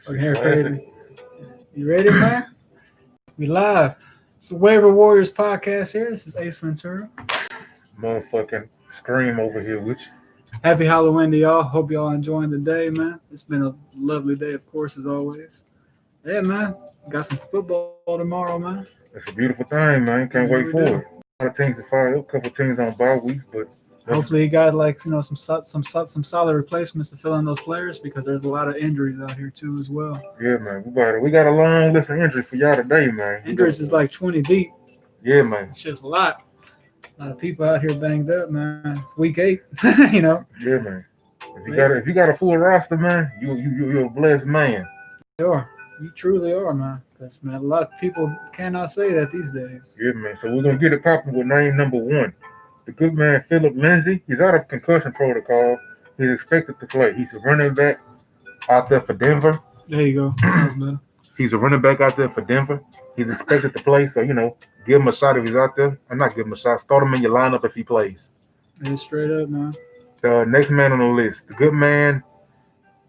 Fucking hair crazy. You ready, man? We live. It's the Waiver Warriors podcast here. This is Ace Ventura. Motherfucking scream over here with you. Happy Halloween to y'all. Hope y'all enjoying the day, man. It's been a lovely day, of course, as always. Yeah, man. Got some football tomorrow, man. It's a beautiful thing, man. Can't wait for it. A lot of teams to fire up, a couple teams on bye weeks, but hopefully you got some solid replacements to fill in those players because there's a lot of injuries out here too as well. Yeah, man. We got a long list of injuries for y'all today, man. Injuries is like 20 deep. Yeah, man. It's just a lot. A lot of people out here banged up, man. It's week 8, you know. Yeah, man. If you got a full roster, man, you're a blessed man. You are. You truly are, man. Because, man, a lot of people cannot say that these days. Yeah, man. So we're going to get it popping with name number 1. The good man, Philip Lindsay. He's out of concussion protocol. He's expected to play. He's a running back out there for Denver. There you go. Sounds better. He's a running back out there for Denver. He's expected to play. So, give him a shot if he's out there. Or not give him a shot. Start him in your lineup if he plays. Yeah, straight up, man. The next man on the list, the good man,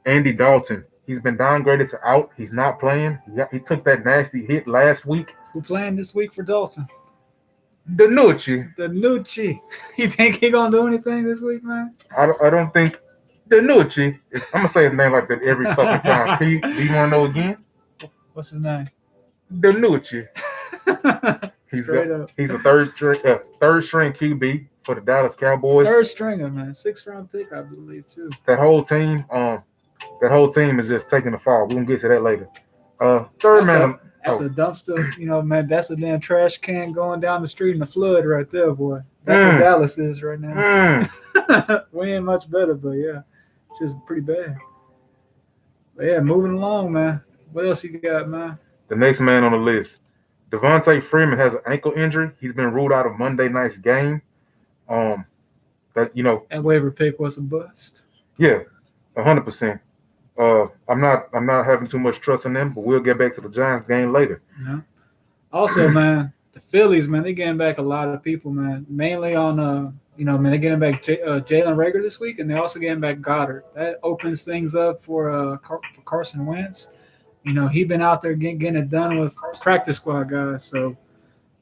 Andy Dalton. He's been downgraded to out. He's not playing. He took that nasty hit last week. Who playing this week for Dalton? Danucci. You think he gonna do anything this week, man? I don't think Danucci. I'm gonna say his name like that every fucking time. Do you want to know again? What's his name? Danucci. He's a third string QB for the Dallas Cowboys. Third stringer, man. 6th round pick, I believe, too. That whole team is just taking the fall. We're gonna get to that later. Third man. That's a dumpster, man. That's a damn trash can going down the street in the flood right there, boy. That's what Dallas is right now. We ain't much better, but yeah, it's just pretty bad. But yeah, moving along, man. What else you got, man? The next man on the list, Devonta Freeman has an ankle injury. He's been ruled out of Monday night's game. That waiver pick was a bust. Yeah, 100%. I'm not having too much trust in them, but we'll get back to the Giants game later. Yeah. Also, man, the Phillies, man, they're getting back a lot of people, man. Mainly on, they're getting back Jalen Reagor this week, and they're also getting back Goddard. That opens things up for Carson Wentz. He's been out there getting it done with practice squad guys. So,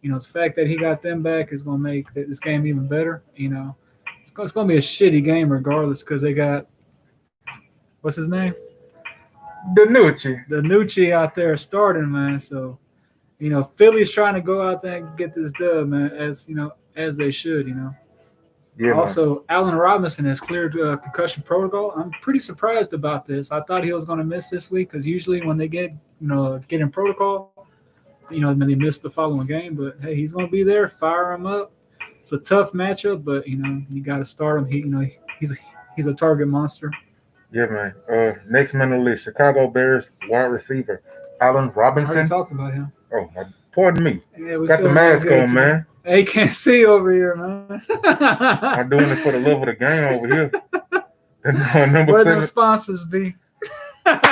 the fact that he got them back is going to make this game even better. It's going to be a shitty game regardless because they got – what's his name? Danucci out there starting, man. So, Philly's trying to go out there and get this dub, man, as they should, Yeah, also, man. Allen Robinson has cleared concussion protocol. I'm pretty surprised about this. I thought he was going to miss this week because usually when they get in protocol, then they miss the following game. But, hey, he's going to be there. Fire him up. It's a tough matchup, but, you got to start him. He's a target monster. Yeah, man. Next man on the list, Chicago Bears wide receiver, Allen Robinson. I already talked about him. Oh, pardon me. Yeah, got the mask on, man. Hey, can't see over here, man. I'm doing it for the love of the game over here. Number Where 7. the sponsors be? That's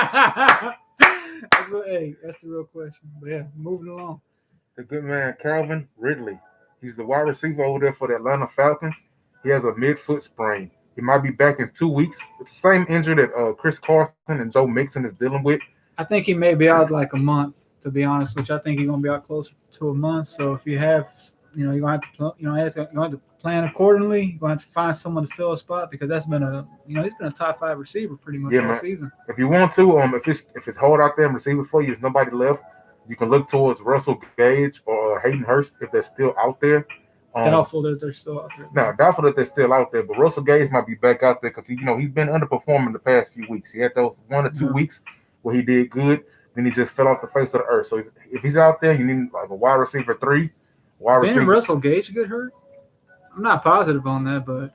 the real question. But yeah, moving along. The good man, Calvin Ridley. He's the wide receiver over there for the Atlanta Falcons. He has a mid-foot sprain. He might be back in 2 weeks. It's the same injury that Chris Carson and Joe Mixon is dealing with. I think he may be out like a month, to be honest, which I think he's going to be out closer to a month. So if you have, you're going to have to plan accordingly. You're going to have to find someone to fill a spot because that's been he's been a top 5 receiver pretty much all season. If you want to, if it's hold out there and receiver for you, there's nobody left. You can look towards Russell Gage or Hayden Hurst if they're still out there. Doubtful that they're still out there. No, doubtful that they're still out there. But Russell Gage might be back out there because he's been underperforming the past few weeks. He had those 1 or 2 weeks where he did good, then he just fell off the face of the earth. So if he's out there, you need like a wide receiver 3. Didn't Russell Gage get hurt? I'm not positive on that, but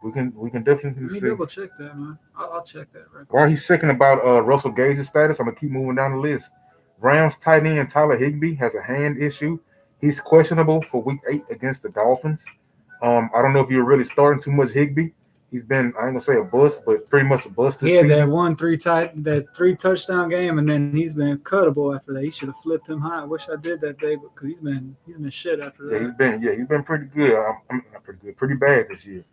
we can definitely let me see. double check that, man. I'll check that right. While he's checking about Russell Gage's status, I'm gonna keep moving down the list. Rams tight end Tyler Higbee has a hand issue. He's questionable for Week 8 against the Dolphins. I don't know if you're really starting too much Higbee. He's been, I ain't gonna say a bust, but pretty much a bust this season. He had that 3 touchdown game, and then he's been cuttable after that. He should have flipped him high. I wish I did that day, because he's been shit after that. He's been pretty good. Pretty bad this year.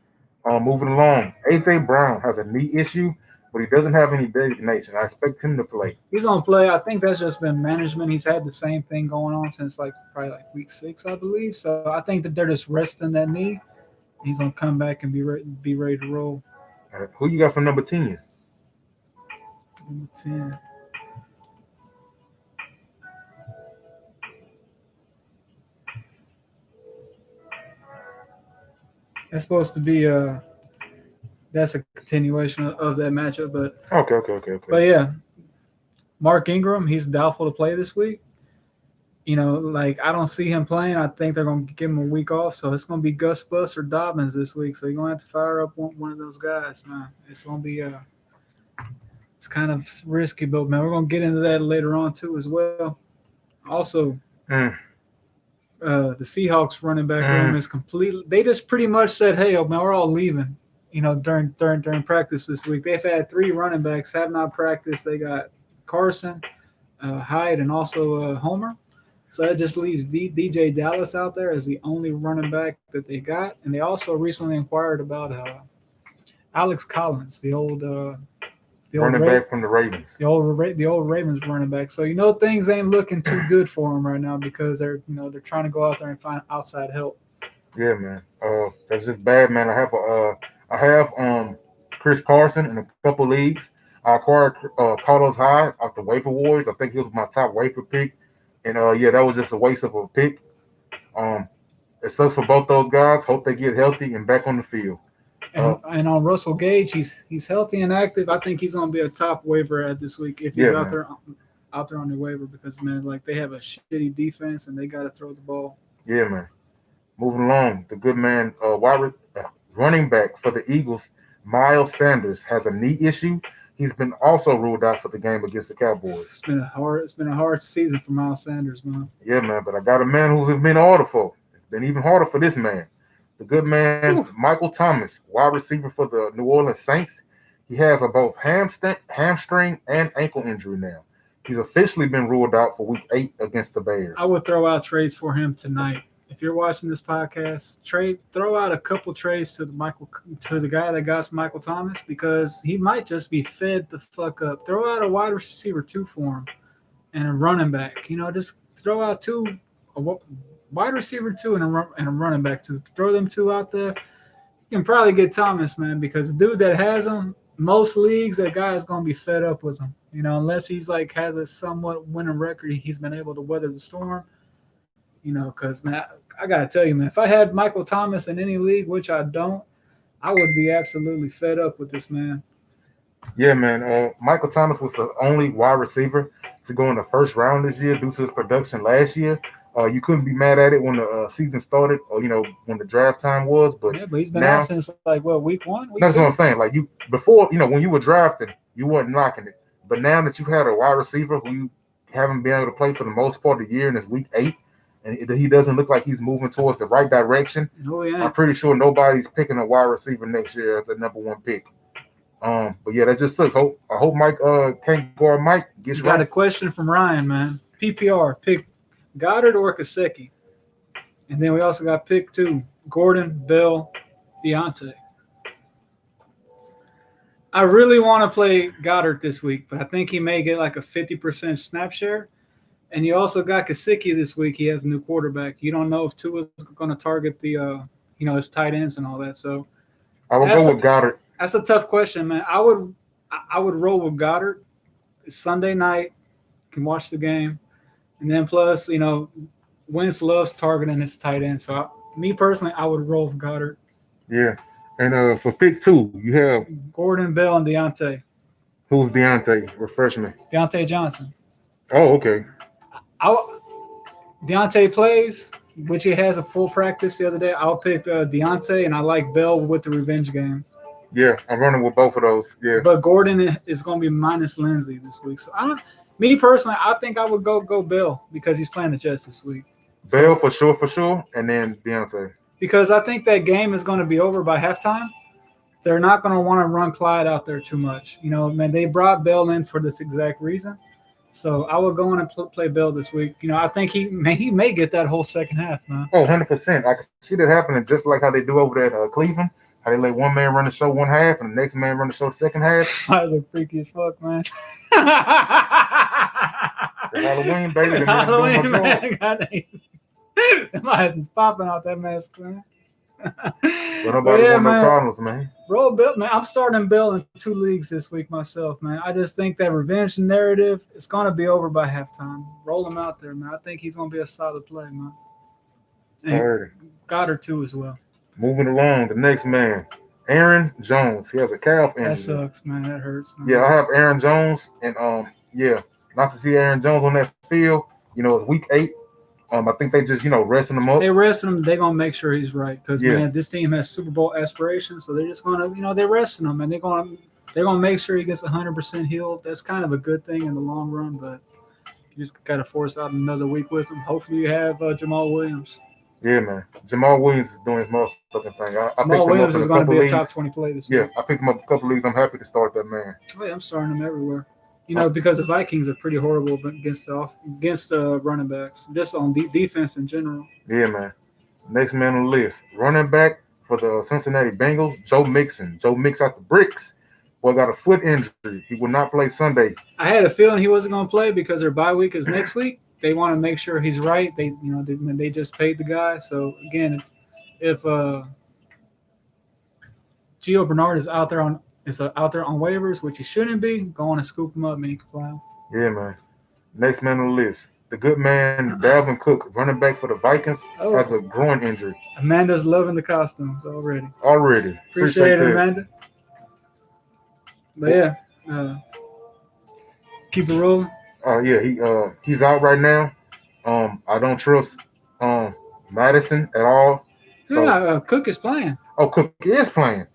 Moving along, AJ Brown has a knee issue. but he doesn't have any designation. I expect him to play. He's gonna play. I think that's just been management. He's had the same thing going on since probably week 6, I believe. So I think that they're just resting that knee. He's gonna come back and be ready to roll. Who you got for number 10? Number 10. That's supposed to be that's a continuation of that matchup, but okay. But yeah, Mark Ingram, he's doubtful to play this week. I don't see him playing. I think they're gonna give him a week off, so it's gonna be Gus Bus or Dobbins this week. So you're gonna have to fire up one of those guys, man. It's gonna be it's kind of risky, but man, we're gonna get into that later on too as well. Also, the Seahawks running back room is completely. They just pretty much said, "Hey, man, we're all leaving." During practice this week, they've had 3 running backs have not practiced. They got Carson, Hyde, and also Homer. So that just leaves DJ Dallas out there as the only running back that they got. And they also recently inquired about Alex Collins, the old running back from the Ravens. The old Ravens running back. So things ain't looking too good for him right now because they're trying to go out there and find outside help. Yeah, man. That's just bad, man. I have Chris Carson in a couple leagues. I acquired Carlos Hyde off the waiver wars. I think he was my top waiver pick. And that was just a waste of a pick. It sucks for both those guys. Hope they get healthy and back on the field. And on Russell Gage, he's healthy and active. I think he's gonna be a top waiver ad this week if he's out there on the waiver because man, they have a shitty defense and they gotta throw the ball. Yeah, man. Moving along, the good man, running back for the Eagles, Miles Sanders has a knee issue. He's been also ruled out for the game against the Cowboys. It's been a hard season for Miles Sanders, man. Yeah, man. But I got a man who's been harder for. It's been even harder for this man. The good man, Michael Thomas, wide receiver for the New Orleans Saints. He has a both hamstring and ankle injury now. He's officially been ruled out for week 8 against the Bears. I would throw out trades for him tonight. If you're watching this podcast, throw out a couple trades to the guy that got Michael Thomas because he might just be fed the fuck up. Throw out a wide receiver 2 for him and a running back. Just throw out a wide receiver 2 and a running back 2. Throw them 2 out there. You can probably get Thomas, man, because the dude that has him, most leagues, that guy is gonna be fed up with him. Unless he's has a somewhat winning record, he's been able to weather the storm. Because man, I gotta tell you, man, if I had Michael Thomas in any league, which I don't, I would be absolutely fed up with this man. Yeah, man. Michael Thomas was the only wide receiver to go in the first round this year due to his production last year. You couldn't be mad at it when the season started, or when the draft time was. But he's been out since week 1. That's what I'm saying. Before, when you were drafted, you weren't knocking it. But now that you've had a wide receiver who you haven't been able to play for the most part of the year, and it's week 8. And he doesn't look like he's moving towards the right direction. Oh, yeah. I'm pretty sure nobody's picking a wide receiver next year as the number 1 pick. But yeah, that just sucks. I hope Mike can't guard Mike. Got a question from Ryan, man. PPR, pick Goddard or Gesicki. And then we also got pick 2, Gordon, Bell, Deontay. I really want to play Goddard this week, but I think he may get a 50% snap share. And you also got Gesicki this week. He has a new quarterback. You don't know if Tua's going to target the, his tight ends and all that. So I will go with Goddard. That's a tough question, man. I would roll with Goddard. It's Sunday night. You can watch the game, and then plus, Wentz loves targeting his tight end. So me personally, I would roll with Goddard. Yeah, and for pick 2, you have Gordon, Bell, and Deontay. Who's Deontay? Refresh me. Deontay Johnson. Oh, okay. Deontay plays, which he has a full practice the other day. I'll pick Deontay, and I like Bell with the revenge game. Yeah, I'm running with both of those. Yeah. But Gordon is going to be minus Lindsey this week. So me personally, I think I would go Bell because he's playing the Jets this week. Bell for sure, and then Deontay. Because I think that game is going to be over by halftime. They're not going to want to run Clyde out there too much. They brought Bell in for this exact reason. So I will go in and play Bell this week. I think he may get that whole second half, man. Oh, 100%. I can see that happening just like how they do over there at Cleveland. How they let one man run the show one half and the next man run the show the second half. That was a freaky as fuck, man. The Halloween, baby. The man Halloween, doing my job. man. Goddamn. My ass is popping out that mask, man. But nobody want no problems, man. Bro, Bill, man, I'm starting Bill in 2 leagues this week myself, man. I just think that revenge narrative is going to be over by halftime. Roll him out there, man. I think he's going to be a solid play, man. And Goddard, too, as well. Moving along, the next man, Aaron Jones. He has a calf injury. That sucks, man. That hurts, man. Yeah, I have Aaron Jones, and not to see Aaron Jones on that field. It's week 8. I think they just, resting him up. They resting him. They're going to make sure he's right because, man, this team has Super Bowl aspirations. So they're just going to, they're resting him. And they're going to make sure he gets 100% healed. That's kind of a good thing in the long run. But you just got to force out another week with him. Hopefully you have Jamal Williams. Yeah, man. Jamal Williams is doing his motherfucking thing. Jamal Williams is going to be a top 20 play this week. Yeah, I picked him up a couple leagues. I'm happy to start that man. Oh, yeah, I'm starting him everywhere. Because the Vikings are pretty horrible against the running backs, just on defense in general. Yeah, man. Next man on the list, running back for the Cincinnati Bengals, Joe Mixon. Joe Mix out the bricks. Boy got a foot injury. He will not play Sunday. I had a feeling he wasn't going to play because their bye week is next week. They want to make sure he's right. They just paid the guy. So again, if Gio Bernard is out there on waivers, which he shouldn't be, go on and scoop him up, man. He can play him. Yeah, man. Next man on the list, the good man Dalvin Cook, running back for the Vikings, has a groin injury. Amanda's loving the costumes already. Appreciate it, Amanda. But keep it rolling. He's out right now. I don't trust Madison at all. Cook is playing. Oh, Cook is playing.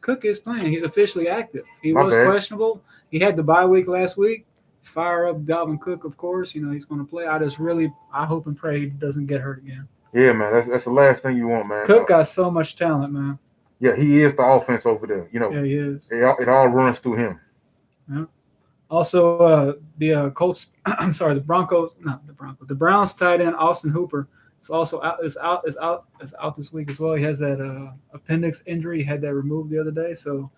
He's officially active. He was questionable. He had the bye week last week. Fire up Dalvin Cook, of course. He's going to play. I hope and pray he doesn't get hurt again. Yeah, man. That's the last thing you want, man. Cook got so much talent, man. Yeah, he is the offense over there. Yeah, he is. It all runs through him. Yeah. Also, the Colts. I'm sorry, the Broncos. Not the Broncos. The Browns tight end Austin Hooper is also out. Is out this week as well. He has that appendix injury. He had that removed the other day. So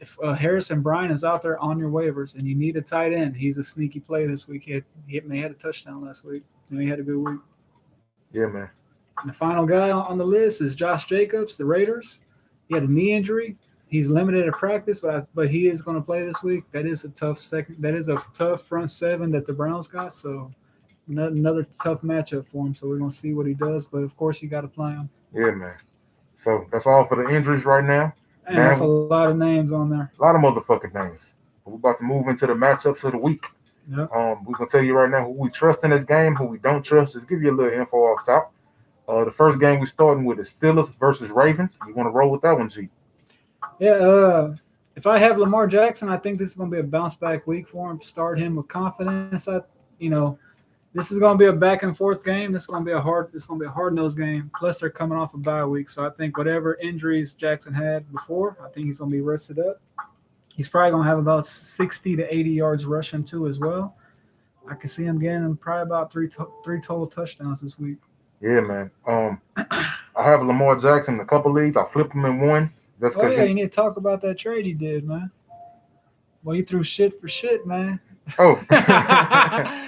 if Harrison Bryant is out there on your waivers and you need a tight end, he's a sneaky play this week. He had a touchdown last week. He had a good week. Yeah, man. And the final guy on the list is Josh Jacobs, the Raiders. He had a knee injury. He's limited at practice, but he is going to play this week. That is a tough front seven that the Browns got. So another tough matchup for him. So we're going to see what he does. But of course, you got to play him. Yeah, man. So that's all for the injuries right now. Man, that's a lot of names on there. A lot of motherfucking names. We're about to move into the matchups of the week. Yep. We're going to tell you right now who we trust in this game, who we don't trust. Just give you a little info off top. The first game we're starting with is Steelers versus Ravens. You want to roll with that one, G? Yeah, if I have Lamar Jackson, I think this is going to be a bounce back week for him. Start him with confidence. This is going to be a back and forth game. This is going to be a hard-nosed game. Plus, they're coming off a bye week, so I think whatever injuries Jackson had before, I think he's going to be rested up. He's probably going to have about 60 to 80 yards rushing too as well. I can see him getting probably about three total touchdowns this week. Yeah, man. I have Lamar Jackson in a couple leagues. I flipped him in one. You need to talk about that trade he did, man. Well, he threw shit for shit, man. Oh. I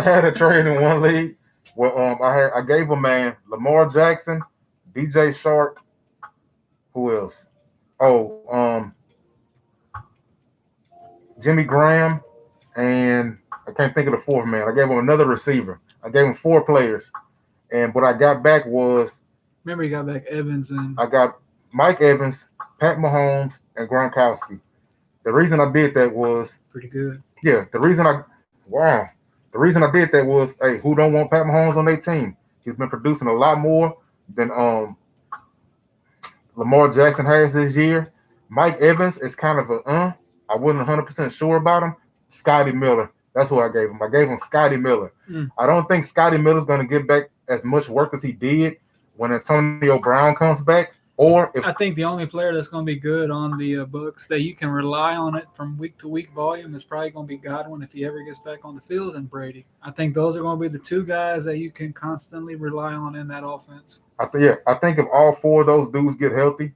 had a trade in one league. Well, I gave a man Lamar Jackson, DJ Shark. Who else? Jimmy Graham, and I can't think of the fourth man. I gave him another receiver. I gave him 4 players, and what I got back was. Remember, you got back Evans and. I got Mike Evans, Pat Mahomes, and Gronkowski. The reason I did that was pretty good. Yeah, the reason I did that was, hey, who don't want Pat Mahomes on their team? He's been producing a lot more than Lamar Jackson has this year. Mike Evans is kind of I wasn't 100% sure about him. Scotty Miller, that's who I gave him. I gave him Scotty Miller. I don't think Scotty Miller's going to get back as much work as he did when Antonio Brown comes back. I think the only player that's going to be good on the Bucs that you can rely on it from week to week volume is probably going to be Godwin if he ever gets back on the field, and Brady. I think those are going to be the 2 guys that you can constantly rely on in that offense. I think if all 4 of those dudes get healthy,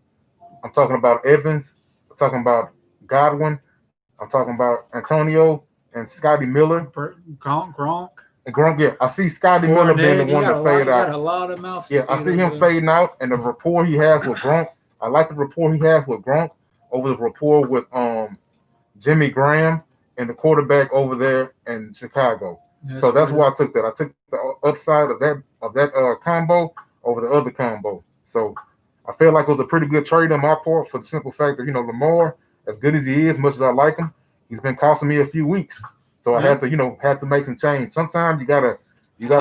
I'm talking about Evans. I'm talking about Godwin. I'm talking about Antonio and Scotty Miller. Gronk. And Gronk, yeah, I see Scotty Miller being the one to fade out. Got a lot of mouths. Yeah, I see him fading out, and the rapport he has with Gronk. I like the rapport he has with Gronk over the rapport with Jimmy Graham and the quarterback over there in Chicago. So that's why I took that. I took the upside of that combo over the other combo. So I feel like it was a pretty good trade on my part for the simple fact that Lamar, as good as he is, much as I like him, he's been costing me a few weeks. So I had to make some change. Sometimes you gotta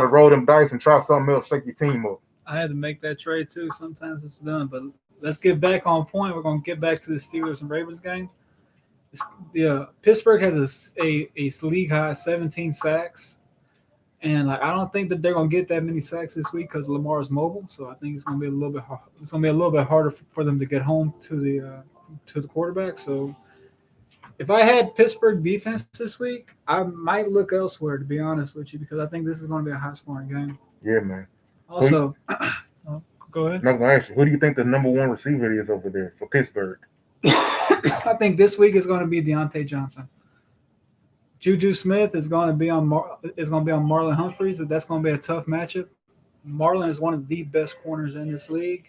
roll them dice and try something else, shake your team up. I had to make that trade too. Sometimes it's done, but let's get back on point. We're gonna get back to the Steelers and Ravens game. Pittsburgh has a league high 17 sacks, and I don't think that they're gonna get that many sacks this week because Lamar is mobile. So I think it's gonna be a little bit hard. It's gonna be a little bit harder for them to get home to the quarterback. So if I had Pittsburgh defense this week, I might look elsewhere, to be honest with you, because I think this is going to be a high-scoring game. Yeah, man. Also, go ahead. I'm going to ask you, who do you think the number one receiver is over there for Pittsburgh? I think this week is going to be Deontay Johnson. Juju Smith is going to be on Marlon Humphreys. That's going to be a tough matchup. Marlon is one of the best corners in this league,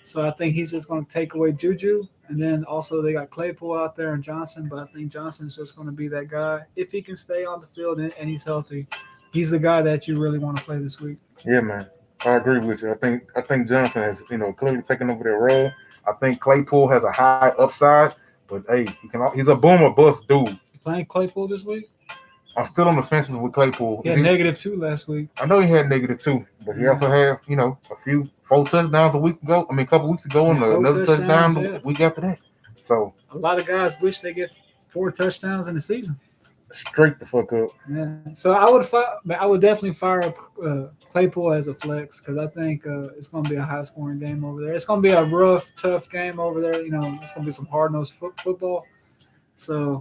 so I think he's just going to take away Juju. And then also they got Claypool out there and Johnson, but I think Johnson's just going to be that guy. If he can stay on the field and he's healthy, he's the guy that you really want to play this week. Yeah, man. I agree with you. I think Johnson has, clearly taken over their role. I think Claypool has a high upside, but hey, he's a boom or bust dude. You playing Claypool this week? I'm still on the fences with Claypool. He had -2 last week. I know he had -2, but he also had, a few 4 touchdowns a couple weeks ago, and another touchdown the week after that. So a lot of guys wish they get 4 touchdowns in the season. Straight the fuck up. Yeah. So I would definitely fire up Claypool as a flex because I think it's going to be a high-scoring game over there. It's going to be a rough, tough game over there. It's going to be some hard-nosed football. So.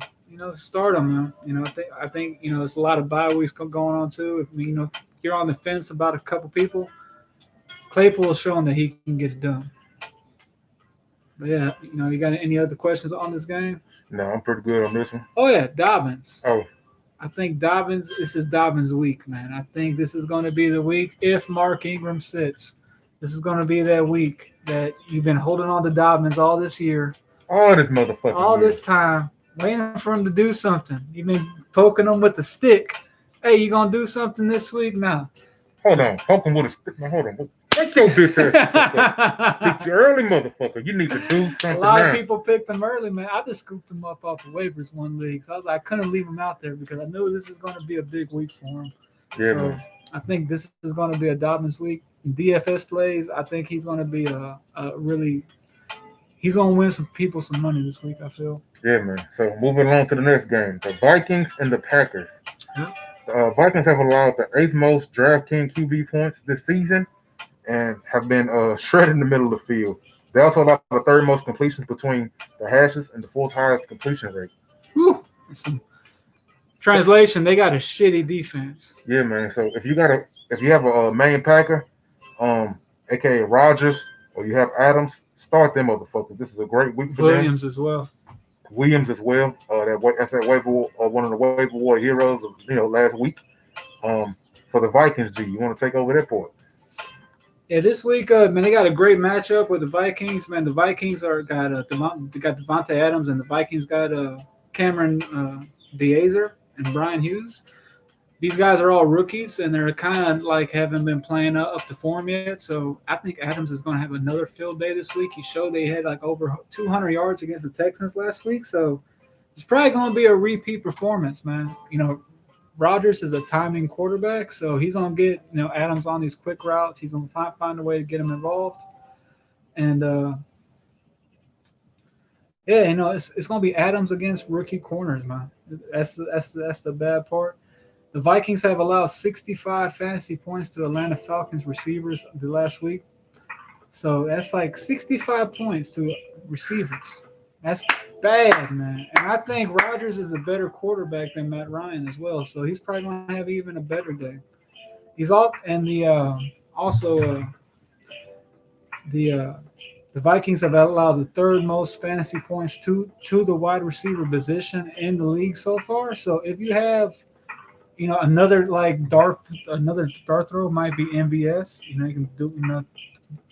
Start them, man. I think it's a lot of bye weeks going on too. If you're on the fence about a couple people, Claypool is showing that he can get it done. But yeah, you got any other questions on this game? No, I'm pretty good on this one. Oh yeah, Dobbins. Oh, I think this is Dobbins' week, man. I think this is going to be the week if Mark Ingram sits. This is going to be that week that you've been holding on to Dobbins all this year. All this motherfucking all this time. Waiting for him to do something. You've been poking him with the stick. Hey, you gonna do something this week now? Hold on, poking with a stick. Now, hold on. Take your bitch ass. Picked you early, motherfucker. You need to do something. A lot of people picked him early, man. I just scooped him up off the waivers one league, so I couldn't leave him out there because I knew this is going to be a big week for him. Yeah, so man. I think this is going to be a Dobbins week. DFS plays. I think he's going to be he's going to win some people some money this week, I feel. Yeah, man. So moving along to the next game, the Vikings and the Packers. The Vikings have allowed the 8th most DraftKings QB points this season and have been shredded in the middle of the field. They also allowed the 3rd most completions between the hashes and the 4th highest completion rate. Whew. Translation: they got a shitty defense. Yeah, man. So if you have a main Packer, aka Rodgers, or you have Adams, start them motherfuckers. This is a great week for Williams as well. Williams as well. That's that waiver, one of the waiver war heroes of last week. For the Vikings, G, you want to take over that part? Yeah, this week, man, they got a great matchup with the Vikings. Man, the Vikings got Devonta Adams, and the Vikings got Cameron Diazer and Brian Hughes. These guys are all rookies, and they're kind of haven't been playing up to form yet. So I think Adams is going to have another field day this week. He showed they had over 200 yards against the Texans last week. So it's probably going to be a repeat performance, man. Rodgers is a timing quarterback, so he's going to get Adams on these quick routes. He's going to find a way to get him involved. And, it's going to be Adams against rookie corners, man. That's the bad part. The Vikings have allowed 65 fantasy points to Atlanta Falcons receivers the last week. So that's 65 points to receivers. That's bad, man. And I think Rodgers is a better quarterback than Matt Ryan as well. So he's probably going to have even a better day. He's all and the The Vikings have allowed the third most fantasy points to the wide receiver position in the league so far. So if you have, another another dart throw might be MVS. You can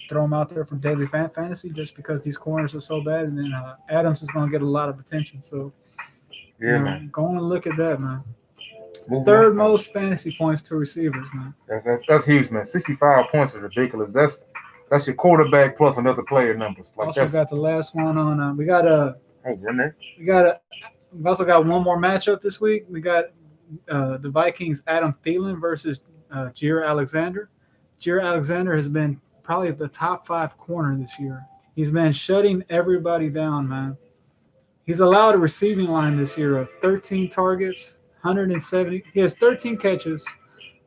throw them out there for daily fantasy just because these corners are so bad, and then Adams is going to get a lot of attention. So Yeah, man. go and look at that, man. Moving Third on. most fantasy points to receivers, man. That's huge, man. 65 points is ridiculous. That's your quarterback plus another player numbers. Like Also got the last one on. We got We've also got one more matchup this week. We got the Vikings Adam Thielen versus Jair Alexander. Jair Alexander has been probably the top 5 corner this year. He's been shutting everybody down, man. He's allowed a receiving line this year of 13 targets, 170. He has 13 catches,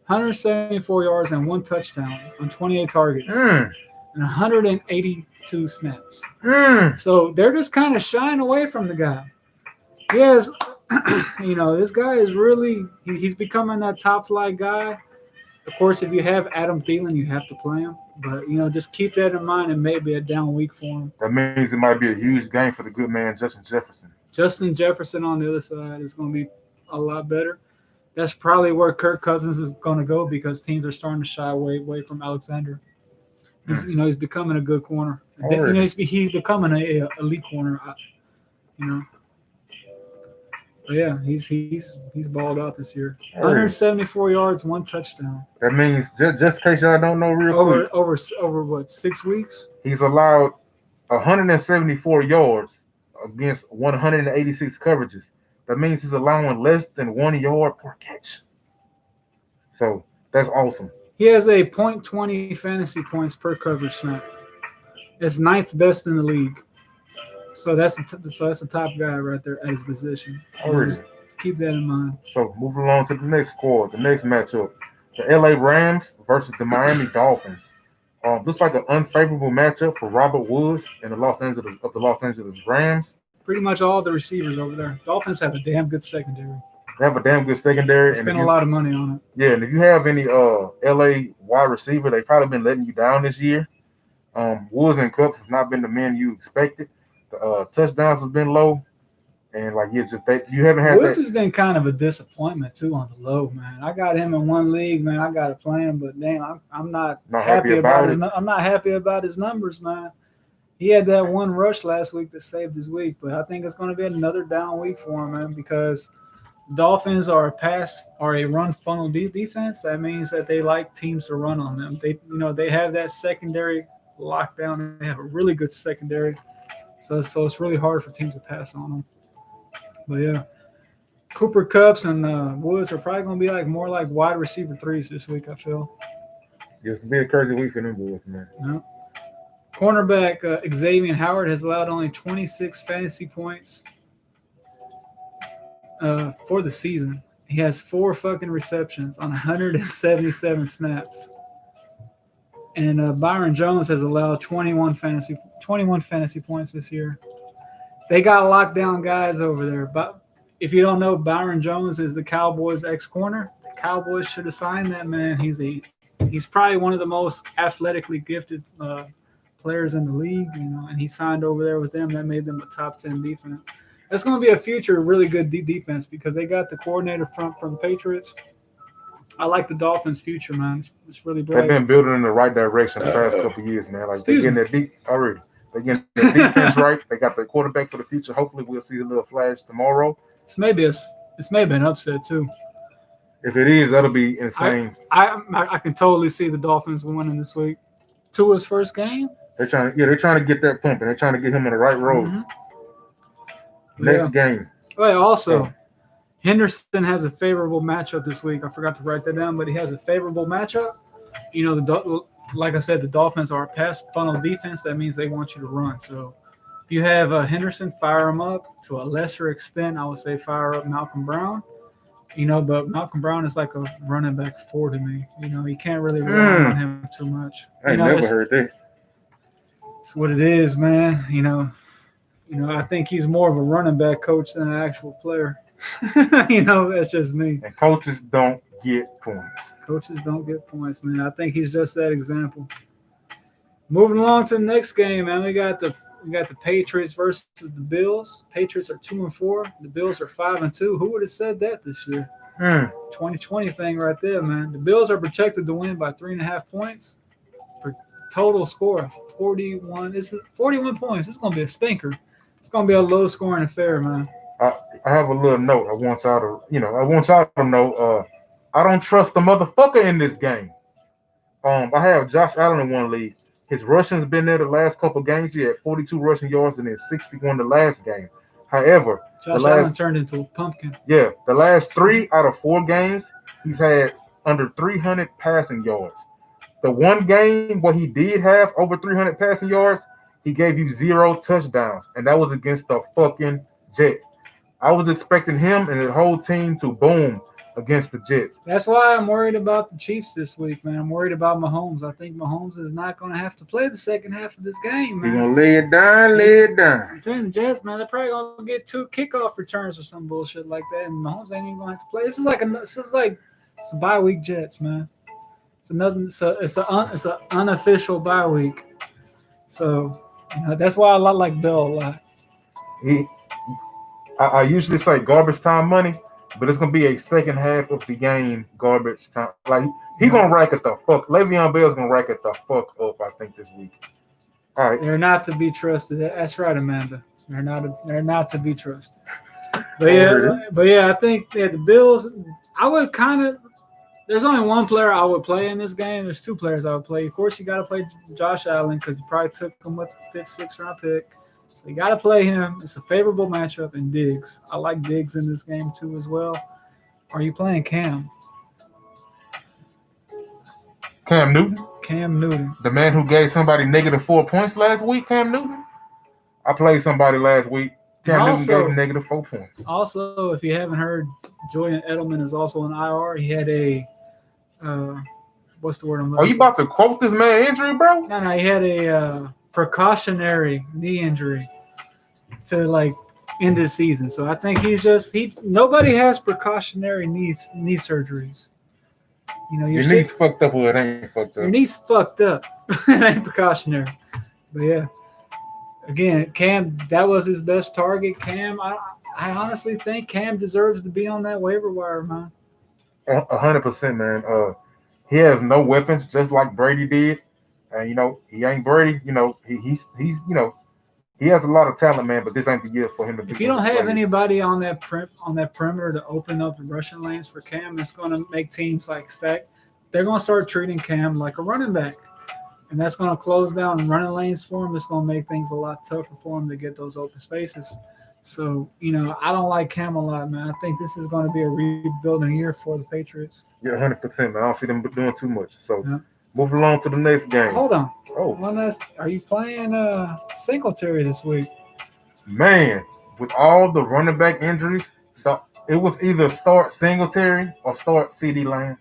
174 yards, and 1 touchdown on 28 targets and 182 snaps. So they're just kind of shying away from the guy. He has, this guy is really he's becoming that top flight guy. Of course, if you have Adam Thielen, you have to play him. But, just keep that in mind and maybe a down week for him. That means it might be a huge game for the good man, Justin Jefferson. Justin Jefferson on the other side is going to be a lot better. That's probably where Kirk Cousins is going to go because teams are starting to shy away from Alexander. He's becoming a good corner. He's becoming a elite corner, But yeah, he's balled out this year. 174 yards, 1 touchdown. That means just in case y'all don't know quick. Over what, 6 weeks? He's allowed 174 yards against 186 coverages. That means he's allowing less than 1 yard per catch. So that's awesome. He has a .20 fantasy points per coverage snap. It's 9th best in the league. So that's the top guy right there at his position. Already. Keep that in mind. So moving along to the next squad, the next matchup. The LA Rams versus the Miami Dolphins. Looks like an unfavorable matchup for Robert Woods and the Los Angeles Rams. Pretty much all the receivers over there. Dolphins have a damn good secondary. They have a damn good secondary. Spend a lot of money on it. Yeah, and if you have any LA wide receiver, they've probably been letting you down this year. Woods and Cooks has not been the men you expected. The touchdowns have been low, and you haven't had. Woods has been kind of a disappointment too on the low, man. I got him in one league, man. I got to play him, but damn, I'm not happy about his. I'm not happy about his numbers, man. He had that one rush last week that saved his week, but I think it's going to be another down week for him, man, because Dolphins are a run funnel defense. That means that they like teams to run on them. They have that secondary lockdown. They have a really good secondary. So it's really hard for teams to pass on them. But yeah, Cooper Kupp and Woods are probably going to be more like wide receiver 3s this week, I feel. Yeah, it's going to be a crazy week for them boys, man. Yeah. Cornerback Xavier Howard has allowed only 26 fantasy points for the season. He has 4 fucking receptions on 177 snaps. And Byron Jones has allowed 21 fantasy points this year. They got lockdown guys over there. But if you don't know, Byron Jones is the Cowboys' ex-corner. The Cowboys should have signed that man. He's probably one of the most athletically gifted players in the league, and he signed over there with them. That made them a top 10 defense. That's going to be a future really good defense because they got the coordinator from the Patriots. I like the Dolphins' future, man. It's really bright. They've been building in the right direction the past couple of years, man. They're getting that deep already. They're getting their defense right. They got the quarterback for the future. Hopefully, we'll see a little flash tomorrow. It's maybe an upset too. If it is, that'll be insane. I can totally see the Dolphins winning this week. Tua's first game. They're trying to get that pumping. They're trying to get him on the right road. Mm-hmm. Next game. Well, also, Henderson has a favorable matchup this week. I forgot to write that down, but he has a favorable matchup. Like I said, the Dolphins are a pass funnel defense. That means they want you to run. So if you have Henderson, fire him up. To a lesser extent, I would say fire up Malcolm Brown. But Malcolm Brown is like a running back 4 to me. You can't really rely on him too much. I never heard that. It's what it is, man. I think he's more of a running back coach than an actual player. That's just me. And coaches don't get points. Coaches don't get points, man. I think he's just that example. Moving along to the next game, man. We got the Patriots versus the Bills. Patriots are 2-4. The Bills are 5-2. Who would have said that this year? 2020 thing right there, man. The Bills are projected to win by 3.5 points. For total score of 41. This is 41 points. It's gonna be a stinker. It's gonna be a low scoring affair, man. I have a little note. I want y'all to know. I don't trust the motherfucker in this game. I have Josh Allen in one league. His rushing's been there the last couple games. He had 42 rushing yards and then 61 the last game. However, Josh Allen turned into a pumpkin. Yeah, the last 3 out of 4 games, he's had under 300 passing yards. The one game where he did have over 300 passing yards, he gave you 0 touchdowns, and that was against the fucking Jets. I was expecting him and the whole team to boom against the Jets. That's why I'm worried about the Chiefs this week, man. I'm worried about Mahomes. I think Mahomes is not going to have to play the second half of this game, man. He's going to lay it down. I'm telling the Jets, man, they're probably going to get 2 kickoff returns or some bullshit like that, and Mahomes ain't even going to have to play. This is like it's a bye week Jets, man. It's an unofficial bye week. So, that's why I like Bill a lot. I usually say garbage time money, but it's gonna be a second half of the game garbage time. Like he gonna rack it the fuck. Le'Veon Bell's gonna rack it the fuck up. I think this week. All right, they're not to be trusted. That's right, Amanda. They're not to be trusted. But yeah, I think the Bills. I would kind of. There's only one player I would play in this game. There's 2 players I would play. Of course, you got to play Josh Allen because you probably took him with the 5th, 6th round pick. So you got to play him. It's a favorable matchup. And Diggs. I like Diggs in this game too as well. Are you playing Cam? Cam Newton? Cam Newton. The man who gave somebody -4 points last week, Cam Newton? I played somebody last week. Cam Newton gave him -4 points. Also, if you haven't heard, Julian Edelman is also on IR. He had a what's the word I'm looking for? Are you about to quote this man injury, bro? No, he had a precautionary knee injury to end his season. So I think nobody has precautionary knee surgeries. Your knee's fucked up or it ain't fucked up. Your knee's fucked up. It ain't precautionary. But yeah. Again, Cam, that was his best target. Cam, I honestly think Cam deserves to be on that waiver wire, man. 100%, man. He has no weapons, just like Brady did. And he ain't Brady. He has a lot of talent, man. But this ain't the year for him to. If you don't have anybody on that perimeter to open up the rushing lanes for Cam, that's going to make teams like stack. They're going to start treating Cam like a running back. And that's going to close down running lanes for him. It's going to make things a lot tougher for him to get those open spaces. So, I don't like Cam a lot, man. I think this is going to be a rebuilding year for the Patriots. Yeah, 100%, man. I don't see them doing too much. So, moving along to the next game. Hold on. Are you playing Singletary this week? Man, with all the running back injuries, it was either start Singletary or start CeeDee Lamb.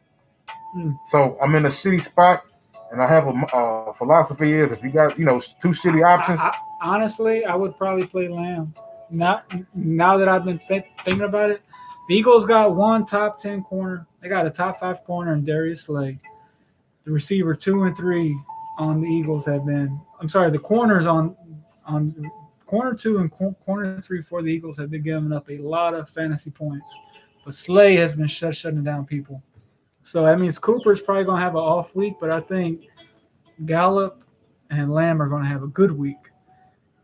So, I'm in a shitty spot. And I have a philosophy is if you got 2 shitty options. Honestly, I would probably play Lamb. Now that I've been thinking about it, the Eagles got 1 top 10 corner. They got a top 5 corner in Darius Slay. The receiver 2 and 3 on the Eagles have been. I'm sorry, the corners on corner 2 and corner 3 for the Eagles have been giving up a lot of fantasy points, but Slay has been shutting down people. So that means Cooper's probably going to have an off week, but I think Gallup and Lamb are going to have a good week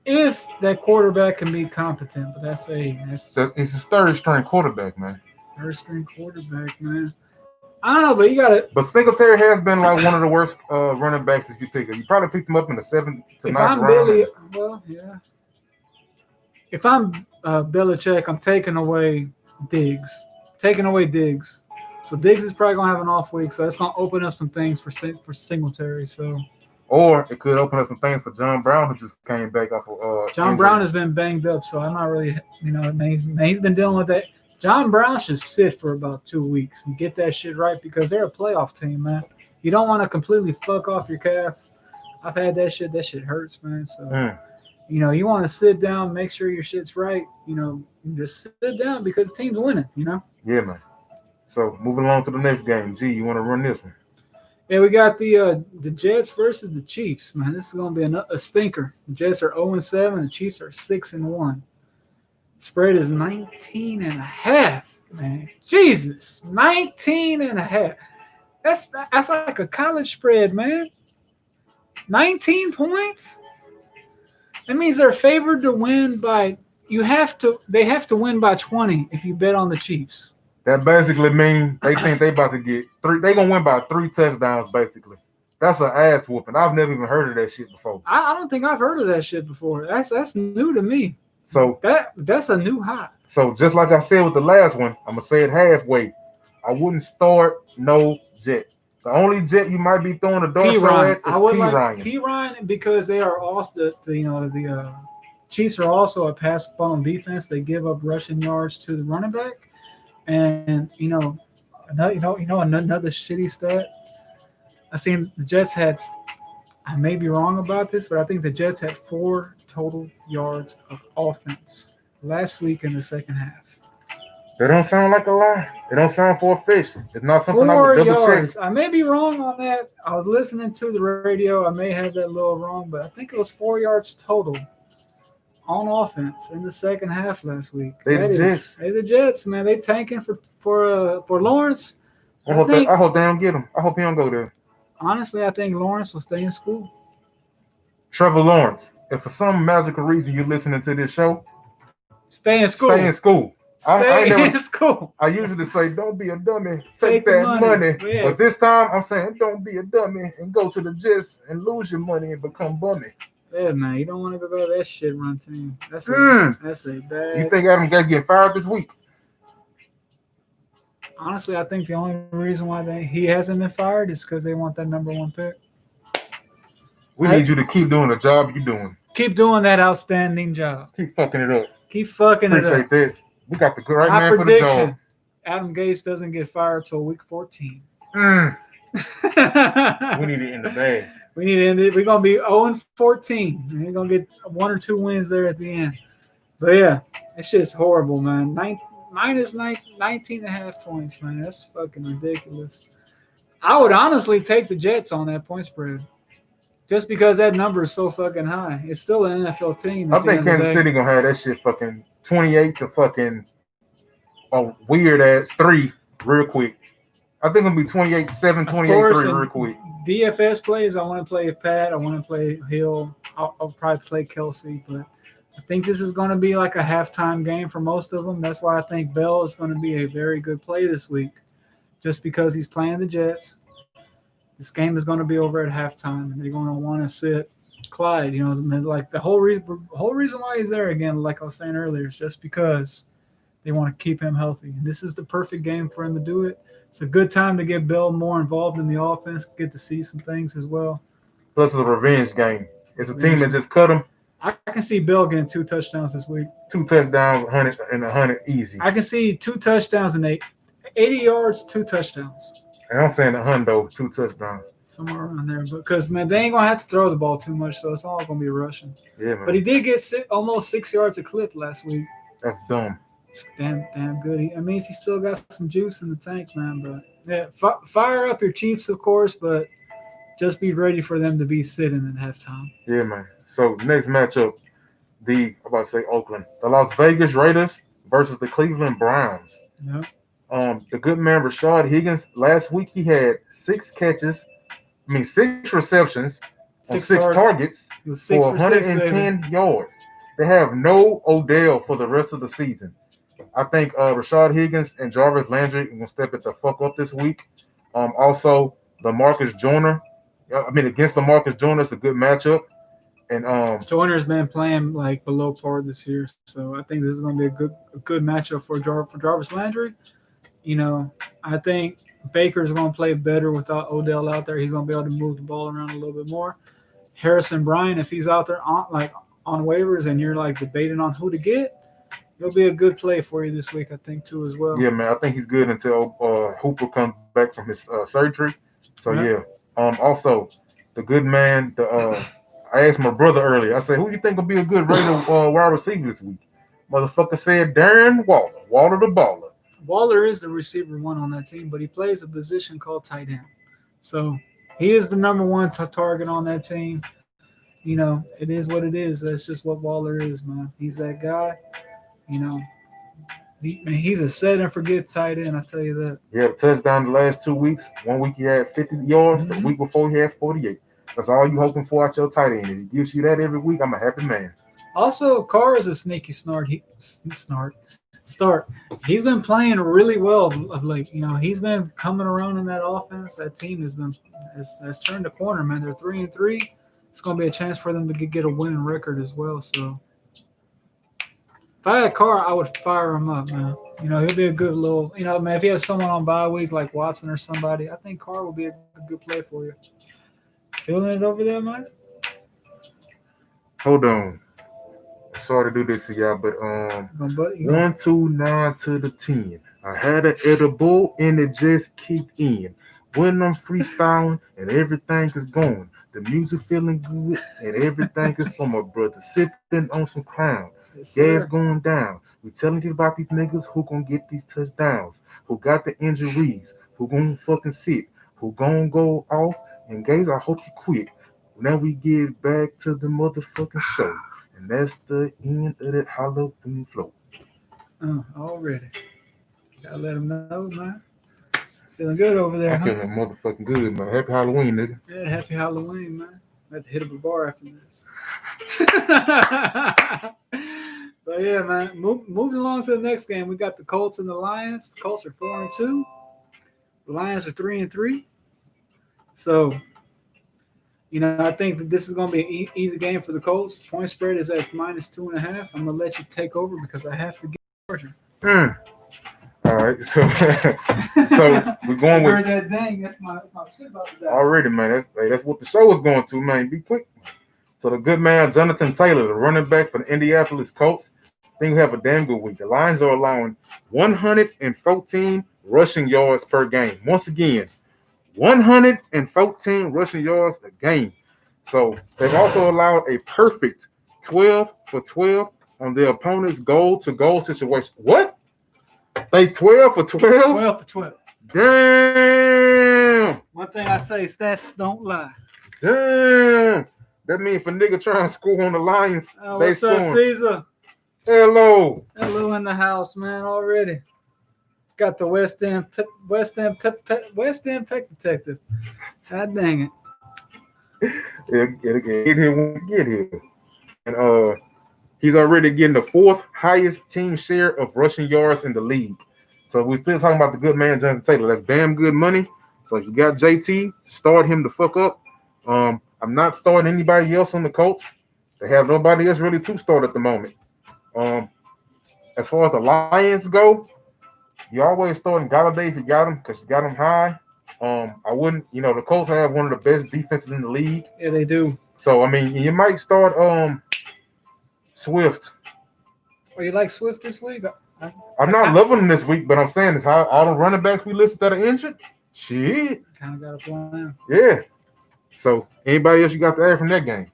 if that quarterback can be competent. But it's a 3rd-string quarterback, man. 3rd-string quarterback, man. I don't know, but you got it. But Singletary has been like one of the worst running backs that you pick. You probably picked him up in the 7th to 9th round. If I'm Belichick, I'm taking away Diggs. So Diggs is probably gonna have an off week, so that's gonna open up some things for Singletary. So, or it could open up some things for John Brown, who just came back off of. John Brown has been banged up, so I'm not really, he's been dealing with that. John Brown should sit for about 2 weeks and get that shit right because they're a playoff team, man. You don't want to completely fuck off your calf. I've had that shit. That shit hurts, man. So, you want to sit down, make sure your shit's right. Just sit down because the team's winning. Yeah, man. So, moving along to the next game. G, you want to run this one? Yeah, we got the Jets versus the Chiefs, man. This is gonna be a stinker. The Jets are 0-7, the Chiefs are 6-1. Spread is 19.5, man. Jesus, 19.5. That's like a college spread, man. 19 points. That means they're favored to win by. They have to win by 20 if you bet on the Chiefs. That basically means they think they about to get 3. They gonna win by 3 touchdowns, basically. That's an ass whooping. I've never even heard of that shit before. I don't think I've heard of that shit before. That's new to me. So that's a new high. So just like I said with the last one, I'm gonna say it halfway. I wouldn't start no Jet. The only Jet you might be throwing a dart at is Ryan. P. Ryan, because they are also the Chiefs are also a pass funnel defense. They give up rushing yards to the running back, and another shitty stat. I seen the Jets had. I may be wrong about this, but I think the Jets had 4 total yards of offense last week in the second half. That don't sound like a lie. It don't sound far-fetched. It's not something I would double check. I may be wrong on that. I was listening to the radio. I may have that a little wrong, but I think it was 4 yards total on offense in the second half last week. They the Jets, man. They tanking for Lawrence. I hope they don't get him. I hope he don't go there. Honestly, I think Lawrence will stay in school. Trevor Lawrence, if for some magical reason you're listening to this show, stay in school. Stay in school. In school. I usually say, don't be a dummy. Take that money. Yeah. But this time, I'm saying, don't be a dummy and go to the Jets and lose your money and become bummy. Yeah, man. You don't want to go to that shit run team. That's a bad. You think Adam got to get fired this week? Honestly, I think the only reason why he hasn't been fired is because they want that number 1 pick. We need you to keep doing the job you're doing. Keep doing that outstanding job. Keep fucking it up. Appreciate that. We got the right man for the job. Adam Gase doesn't get fired till week 14. We need it in the bag. We need to end it. We're going to be 0-14. We're going to get 1 or 2 wins there at the end. But, yeah, it's just horrible, man. Minus 19.5 points, man. That's fucking ridiculous. I would honestly take the Jets on that point spread. Just because that number is so fucking high. It's still an NFL team. I think Kansas City going to have that shit fucking 28 to fucking a weird-ass 3 real quick. I think it'll be 28-7, 28-3 real quick. DFS plays, I want to play Pat. I want to play Hill. I'll probably play Kelsey. But I think this is going to be like a halftime game for most of them. That's why I think Bell is going to be a very good play this week. Just because he's playing the Jets. This game is going to be over at halftime, and they're going to want to sit Clyde. Like the whole reason why he's there again, like I was saying earlier, is just because they want to keep him healthy. And this is the perfect game for him to do it. It's a good time to get Bell more involved in the offense, get to see some things as well. Plus, it's a revenge game. It's a team that just cut him. I can see Bell getting 2 touchdowns this week. 2 touchdowns, 100 easy. I can see 2 touchdowns and 80 yards, 2 touchdowns. And I'm saying 100, 2 touchdowns. Somewhere around there. Because, man, they ain't going to have to throw the ball too much, so it's all going to be rushing. Yeah, man. But he did get almost 6 yards a clip last week. That's dumb. Damn good. That means he still got some juice in the tank, man. But, yeah, fire up your Chiefs, of course, but just be ready for them to be sitting at halftime. Yeah, man. So, next matchup, I'm about to say Oakland. The Las Vegas Raiders versus the Cleveland Browns. Yeah. The good man Rashad Higgins, last week he had 6 receptions on 6 targets for 110 yards. They have no Odell for the rest of the season. I think Rashad Higgins and Jarvis Landry are going to step it the fuck up this week. Also, against Lamarcus Joyner is a good matchup. And Joyner's been playing like below par this year, so I think this is going to be a good matchup for Jarvis Landry. I think Baker's going to play better without Odell out there. He's going to be able to move the ball around a little bit more. Harrison Bryant, if he's out there on waivers and you're like debating on who to get, he'll be a good play for you this week, I think, too, as well. Yeah, man, I think he's good until Hooper comes back from his surgery. So, yeah. Also, the good man, I asked my brother earlier, I said, who do you think will be a good Raider wide receiver this week? Motherfucker said Darren Waller the baller. Waller is the receiver 1 on that team, but he plays a position called tight end. So he is the number one target on that team. You know, it is what it is. That's just what Waller is, man. He's that guy. You know, he's a set and forget tight end. I tell you that. He had a touchdown the last 2 weeks. 1 week he had 50 yards. The Mhm. week before he had 48. That's all you hoping for out your tight end. If he gives you that every week, I'm a happy man. Also, Carr is a sneaky start. He's been playing really well of late. You know, he's been coming around in that offense. That team has turned the corner, man. They're 3-3. It's going to be a chance for them to get a winning record as well. So, if I had Carr, I would fire him up, man. You know, he'll be a good little. You know, man, if you have someone on bye week like Watson or somebody, I think Carr will be a good play for you. Feeling it over there, Mike? Hold on. Sorry to do this to y'all, but 1, 2, 9 to the 10. I had an edible and it just kicked in. When I'm freestyling and everything is going, the music feeling good and everything is from my brother sipping on some crown. Yes, Gas going down. We telling you about these niggas who gonna get these touchdowns, who got the injuries, who gonna fucking sit, who gonna go off. And guys, I hope you quit. Now we get back to the motherfucking show. And that's the end of that Halloween flow. Already. Gotta let him know, man. Feeling good over there, I'm feeling motherfucking good, man. Happy Halloween, nigga. Yeah, happy Halloween, man. I have to hit up a bar after this. But yeah, man. Moving along to the next game, we got the Colts and the Lions. The Colts are 4-2. The Lions are 3-3. So, you know, I think that this is going to be an easy game for the Colts. Point spread is at -2.5. I'm going to let you take over because I have to get Georgia. All right, so we're going with that dang. That's my shit about to die. Already, man. That's what the show is going to, man. Be quick. So the good man Jonathan Taylor, the running back for the Indianapolis Colts, I think we have a damn good week. The Lions are allowing 114 rushing yards per game. Once again, 114 rushing yards a game. So they've also allowed a perfect 12 for 12 on their opponent's goal-to-goal situation. What? They 12 for 12? 12 for 12. Damn. One thing I say, stats don't lie. Damn. That means if a nigga trying to score on the Lions, they what's up, scoring. Caesar? Hello. Hello in the house, man, already. Got the West End Peck Detective. God dang it. It'll get here when we get here. And he's already getting the 4th highest team share of rushing yards in the league. So we're still talking about the good man, Jonathan Taylor. That's damn good money. So if you got JT, start him the fuck up. I'm not starting anybody else on the Colts. They have nobody else really to start at the moment. As far as the Lions go, you always starting Galladay if you got him because you got him high. I wouldn't, the Colts have one of the best defenses in the league. Yeah, they do. So I mean, you might start Swift. Oh, you like Swift this week? I'm not loving him this week, but I'm saying is how all the running backs we listed that are injured. Shit. Kind of got a plan. Yeah. So anybody else you got to add from that game?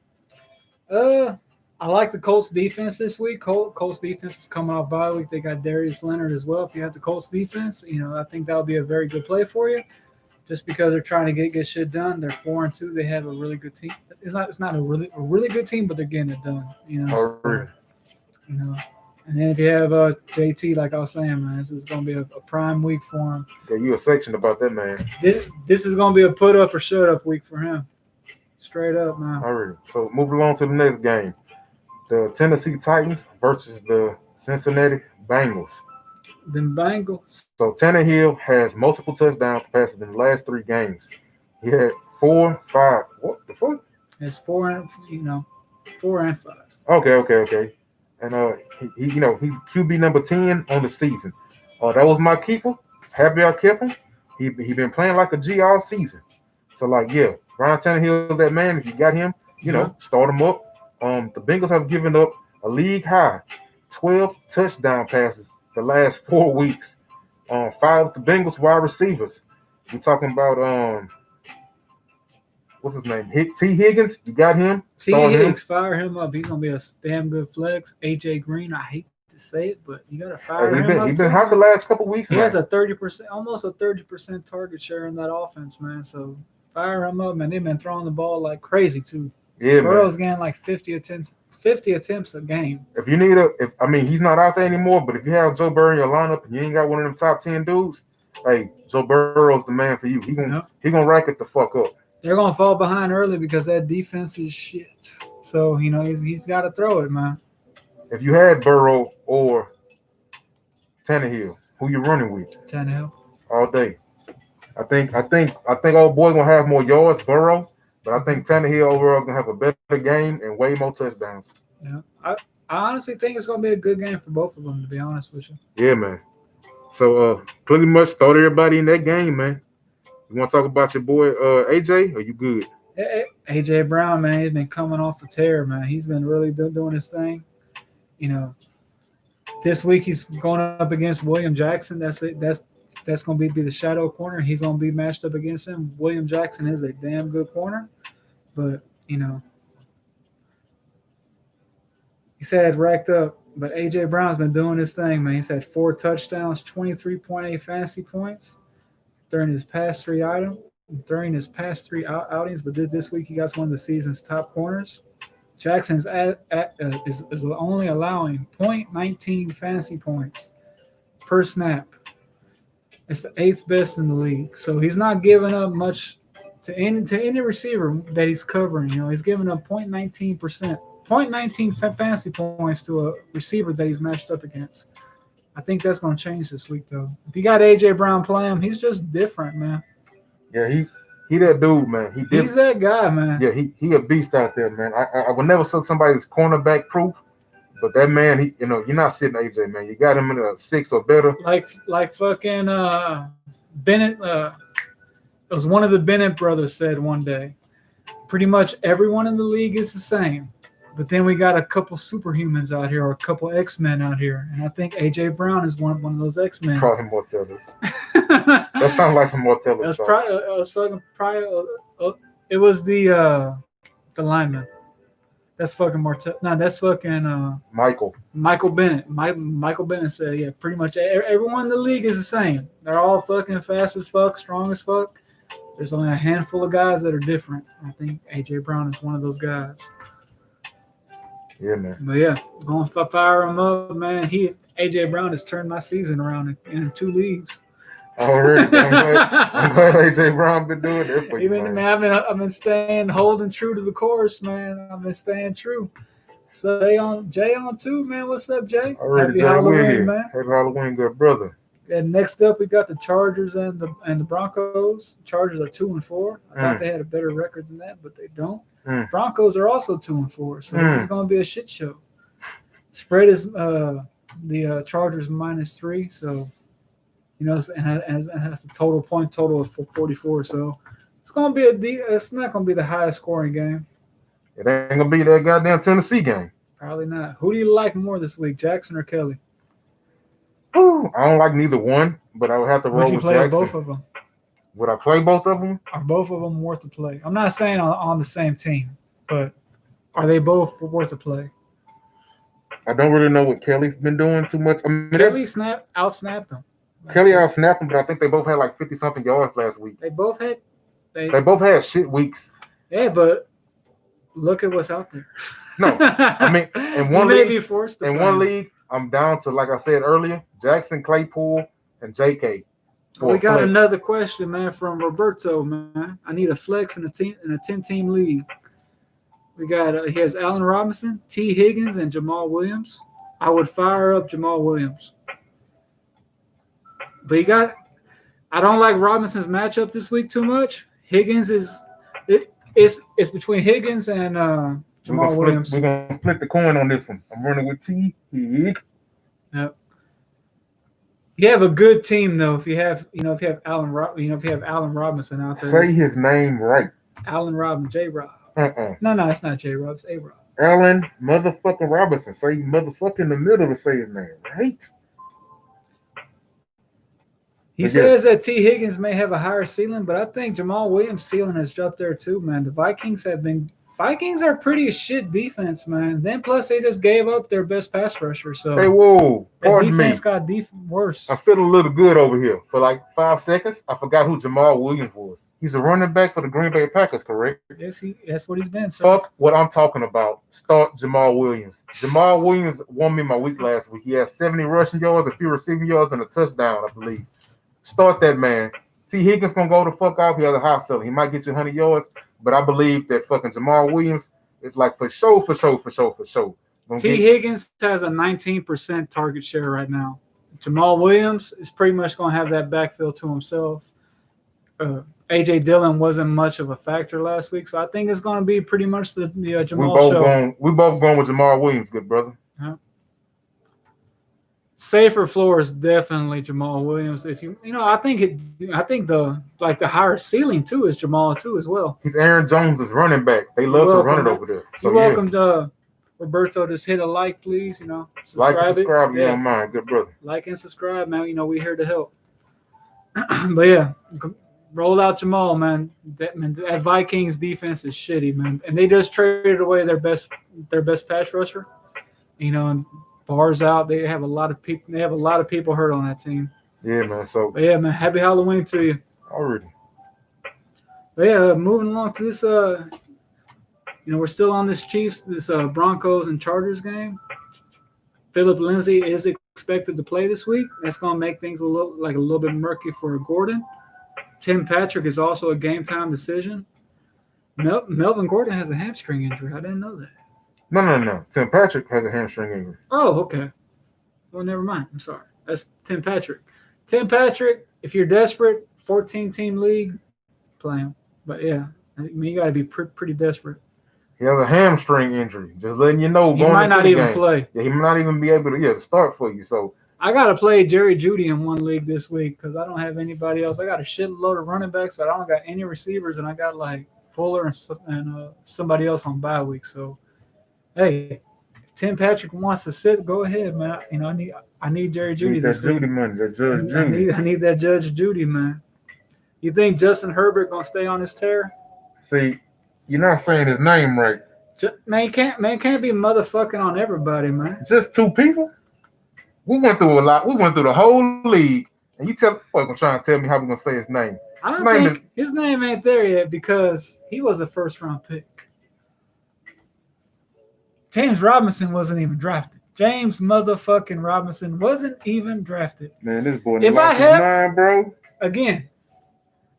I like the Colts defense this week. Colts defense is coming off bye week. They got Darius Leonard as well. If you have the Colts defense, I think that would be a very good play for you. Just because they're trying to get shit done. They're 4-2. They have a really good team. It's not a really good team, but they're getting it done. And then if you have JT, like I was saying, man, this is going to be a prime week for him. Yeah, you a section about that, man. This is going to be a put up or shut up week for him. Straight up, man. All right. So moving along to the next game. The Tennessee Titans versus the Cincinnati Bengals. Them Bengals. So Tannehill has multiple touchdown passes in the last 3 games. He had 4, 5. What the fuck? It's 4 and 5. Okay. And he's QB number 10 on the season. That was my keeper. Happy I kept him. He been playing like a G all season. So Ryan Tannehill, that man. If you got him, start him up. The Bengals have given up a league high 12 touchdown passes the last 4 weeks. 5 of the Bengals wide receivers. We're talking about what's his name? T. Higgins. You got him. T. Higgins, fire him up. He's gonna be a damn good flex. AJ Green. I hate to say it, but you gotta fire him up. He's been hot the last couple weeks. He has a 30%, almost a 30% target share in that offense, man. So Fire him up, man. They've been throwing the ball like crazy too. Yeah, Burrow's man. getting like 50 attempts a game. If you need he's not out there anymore, but if you have Joe Burrow in your lineup and you ain't got one of them top 10 dudes, hey, Joe Burrow's the man for you. He gonna rack it the fuck up. They're gonna fall behind early because that defense is shit. So he's got to throw it, man. If you had Burrow or Tannehill, who you running with? Tannehill. All day. I think old boy gonna have more yards, Burrow, but I think Tannehill overall is gonna have a better game and way more touchdowns. Yeah, I honestly think it's gonna be a good game for both of them. To be honest with you. Yeah, man. So pretty much start everybody in that game, man. You want to talk about your boy AJ? Or you good? AJ Brown, man, he's been coming off a tear, man. He's been really doing his thing. This week he's going up against William Jackson. That's going to be the shadow corner. He's going to be matched up against him. William Jackson is a damn good corner, but he's had racked up. But AJ Brown's been doing his thing, man. He's had 4 touchdowns, 23.8 fantasy points during his past 3 outings. But this week he got one of the season's top corners. Jackson's is only allowing 0.19 fantasy points per snap. It's the 8th best in the league. So he's not giving up much to any receiver that he's covering. He's giving up 0.19 fantasy points to a receiver that he's matched up against. I think that's going to change this week, though. If you got AJ Brown playing, he's just different, man. Yeah, he that dude, man. He's that guy, man. Yeah, he a beast out there, man. I would never say somebody's cornerback proof, but that man, you're not sitting AJ, man. You got him in a 6 or better. Like fucking Bennett. It was one of the Bennett brothers said one day. Pretty much everyone in the league is the same. But then we got a couple superhumans out here, or a couple X-Men out here, and I think AJ Brown is one of those X-Men. Probably Mortellus. That sounds like some Mortellus. It was the lineman. That's fucking Mortellus. No, that's fucking Michael Bennett. Michael Bennett said, yeah, pretty much everyone in the league is the same. They're all fucking fast as fuck, strong as fuck. There's only a handful of guys that are different. I think AJ Brown is one of those guys. Yeah, man. But yeah, going to fire him up, man. AJ Brown has turned my season around in 2 leagues. Already, I'm glad AJ Brown been doing it for you, man. I've been staying, holding true to the course, man. I've been staying true. So Jay on 2, man. What's up, Jay? Already, Jay, we're here, man. Happy Halloween, good brother. And next up, we got the Chargers and the Broncos. Chargers are 2-4. I thought they had a better record than that, but they don't. Broncos are also 2-4, so this is going to be a shit show. Spread is the Chargers -3, so and has a point total of 44. So it's going to be it's not going to be the highest scoring game. It ain't going to be that goddamn Tennessee game. Probably not. Who do you like more this week, Jackson or Kelly? Ooh, I don't like neither one, but I would have to roll with Jackson. Would you play both of them? Would I play both of them? Are both of them worth a play? I'm not saying on the same team, but are they both worth a play? I don't really know what Kelly's been doing too much. Kelly outsnapped him. Kelly outsnapped him, but I think they both had like 50-something yards last week. They both had shit weeks. Yeah, but look at what's out there. No, I mean, in one league, I'm down to, like I said earlier, Jackson, Claypool, and JK. We got another question, man, from Roberto, man. I need a flex in a 10-team league. We got he has Allen Robinson, T. Higgins, and Jamal Williams. I would fire up Jamal Williams. But I don't like Robinson's matchup this week too much. Higgins it's between Higgins and Jamal Williams. We're gonna split the coin on this one. I'm running with T. Hig. Yep. You have a good team though. If you have Allen Robinson out there. Say his name right. Allen Robinson, J-Rob. No, it's not J-Rob. It's A-Rob. Allen motherfucking Robinson. Say motherfucking in the middle to say his name, right? He says that T. Higgins may have a higher ceiling, but I think Jamal Williams' ceiling is up there too, man. The Vikings have been Vikings are pretty shit defense, man. Then plus they just gave up their best pass rusher, so Hey, whoa, that pardon me. defense got worse. I feel a little good over here. For like 5 seconds, I forgot who Jamal Williams was. He's a running back for the Green Bay Packers, correct? Yes, that's what he's been. So. Fuck what I'm talking about. Start Jamal Williams. Jamal Williams won me my week last week. He had 70 rushing yards, a few receiving yards, and a touchdown, I believe. Start that man. T. Higgins gonna go the fuck off. He has a high ceiling. He might get you 100 yards, but I believe that fucking Jamal Williams is like for sure. T. Higgins has a 19% target share right now. Jamal Williams is pretty much going to have that backfield to himself. A.J. Dillon wasn't much of a factor last week, so I think it's going to be pretty much the Jamal show. We both going with Jamal Williams, good brother. Yeah. Safer floor is definitely Jamal Williams. If I think the higher ceiling too is Jamal too as well. He's Aaron Jones' running back. They love to run it over there. So you're welcome to Roberto. Just hit a like, please. Like and subscribe if you don't mind, good brother. Like and subscribe, man. We're here to help. But yeah, roll out Jamal, man. That Vikings defense is shitty, man, and they just traded away their best pass rusher. And Barr's out. They have a lot of people. They have a lot of people hurt on that team. Yeah, man. So. But yeah, man. Happy Halloween to you. Already. But yeah, moving along to this. We're still on this Broncos and Chargers game. Phillip Lindsay is expected to play this week. That's going to make things a little bit murky for Gordon. Tim Patrick is also a game time decision. Melvin Gordon has a hamstring injury. I didn't know that. No. Tim Patrick has a hamstring injury. Oh, okay. Well, never mind. I'm sorry. That's Tim Patrick. Tim Patrick, if you're desperate, 14-team league, play him. But yeah, you got to be pretty desperate. He has a hamstring injury. Just letting you know. He might not even play. Yeah, he might not even be able to start for you. So I got to play Jerry Jeudy in one league this week because I don't have anybody else. I got a shitload of running backs, but I don't got any receivers, and I got like Fuller and somebody else on bye week. So, hey, if Tim Patrick wants to sit, go ahead, man. I need Jerry Jeudy this week. Jeudy money, that Judge Jeudy. I need that Judge Jeudy, man. You think Justin Herbert gonna stay on his tear? See, you're not saying his name right. Man can't be motherfucking on everybody, man. Just two people? We went through a lot. We went through the whole league, and you gonna try and tell me how we're gonna say his name. I don't think his name ain't there yet because he was a first-round pick. James Robinson wasn't even drafted. James motherfucking Robinson wasn't even drafted. Man, this boy lost his mind, bro. Again,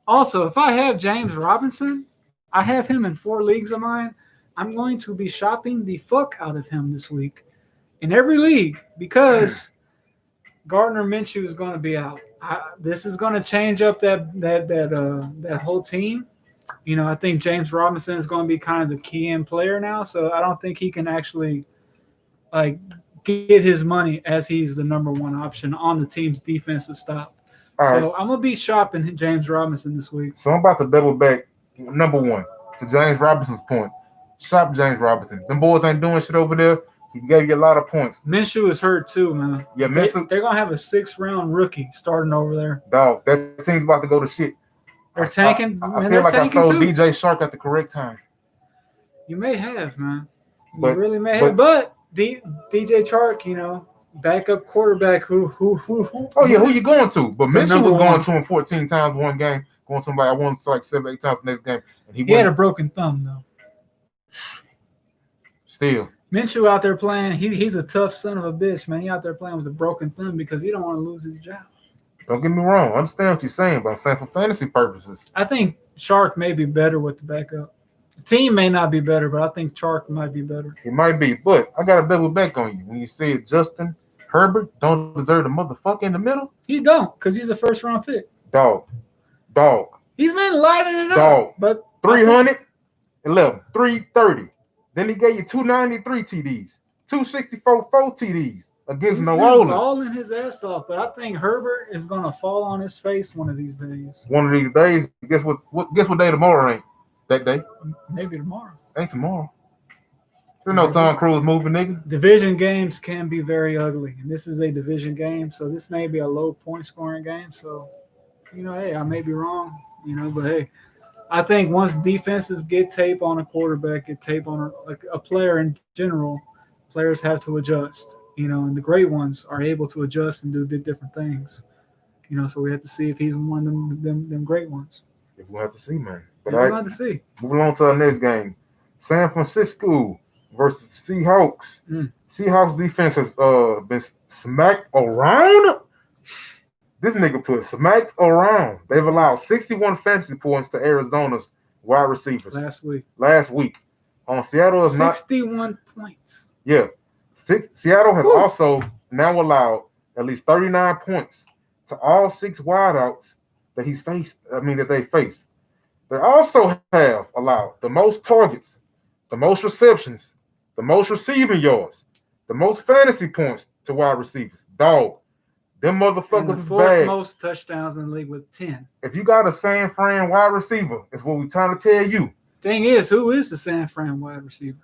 also, if I have James Robinson, I have him in 4 leagues of mine. I'm going to be shopping the fuck out of him this week in every league because Gardner Minshew is going to be out. This is going to change up that whole team. I think James Robinson is going to be kind of the key-in player now, so I don't think he can actually get his money as he's the number one option on the team's defensive stop. All so right. I'm going to be shopping James Robinson this week. So I'm about to double back. Number one, to James Robinson's point, shop James Robinson. Them boys ain't doing shit over there. He gave you a lot of points. Minshew is hurt too, man. Yeah, Minshew. They're going to have a 6th-round rookie starting over there. Dog, that team's about to go to shit. They're tanking. I feel like I sold DJ Shark at the correct time. You may have, man. You really may have. But DJ Chark, backup quarterback who. Oh, yeah, who you going to? But Minshew was going to him 14 times one game. Going to somebody I won like 7-8 times the next game. And he had a broken thumb, though. Still. Minshew out there playing. He's a tough son of a bitch, man. He out there playing with a broken thumb because he don't want to lose his job. Don't get me wrong. I understand what you're saying, but I'm saying for fantasy purposes. I think Chark may be better with the backup. The team may not be better, but I think Chark might be better. He might be, but I got to double back on you. When you say Justin Herbert don't deserve the motherfucker in the middle? He don't, because he's a first-round pick. Dog. He's been lighting it up. But 311, 330. Then he gave you 293 TDs, 264 4 TDs. Against New Orleans. Balling his ass off, but I think Herbert is gonna fall on his face one of these days. One of these days, guess what day tomorrow ain't? That day? Maybe tomorrow. Ain't tomorrow. There's no Tom Cruise movie, nigga. Division games can be very ugly, and this is a division game, so this may be a low point scoring game. So, hey, I may be wrong, but hey, I think once defenses get tape on a quarterback, get tape on a player in general, players have to adjust. And the great ones are able to adjust and do different things. So we have to see if he's one of them great ones. If we'll have to see, man. But we'll have to see. Moving on to our next game. San Francisco versus Seahawks. Seahawks defense has been smacked around. This nigga put smacked around. They've allowed 61 fantasy points to Arizona's wide receivers. Last week. Seattle is 61 points. Yeah. Seattle has also now allowed at least 39 points to all 6 wideouts that they face. They also have allowed the most targets, the most receptions, the most receiving yards, the most fantasy points to wide receivers. Dog. Them motherfuckers is bad. Most touchdowns in the league with 10. If you got a San Fran wide receiver, it's what we're trying to tell you. Thing is, who is the San Fran wide receiver?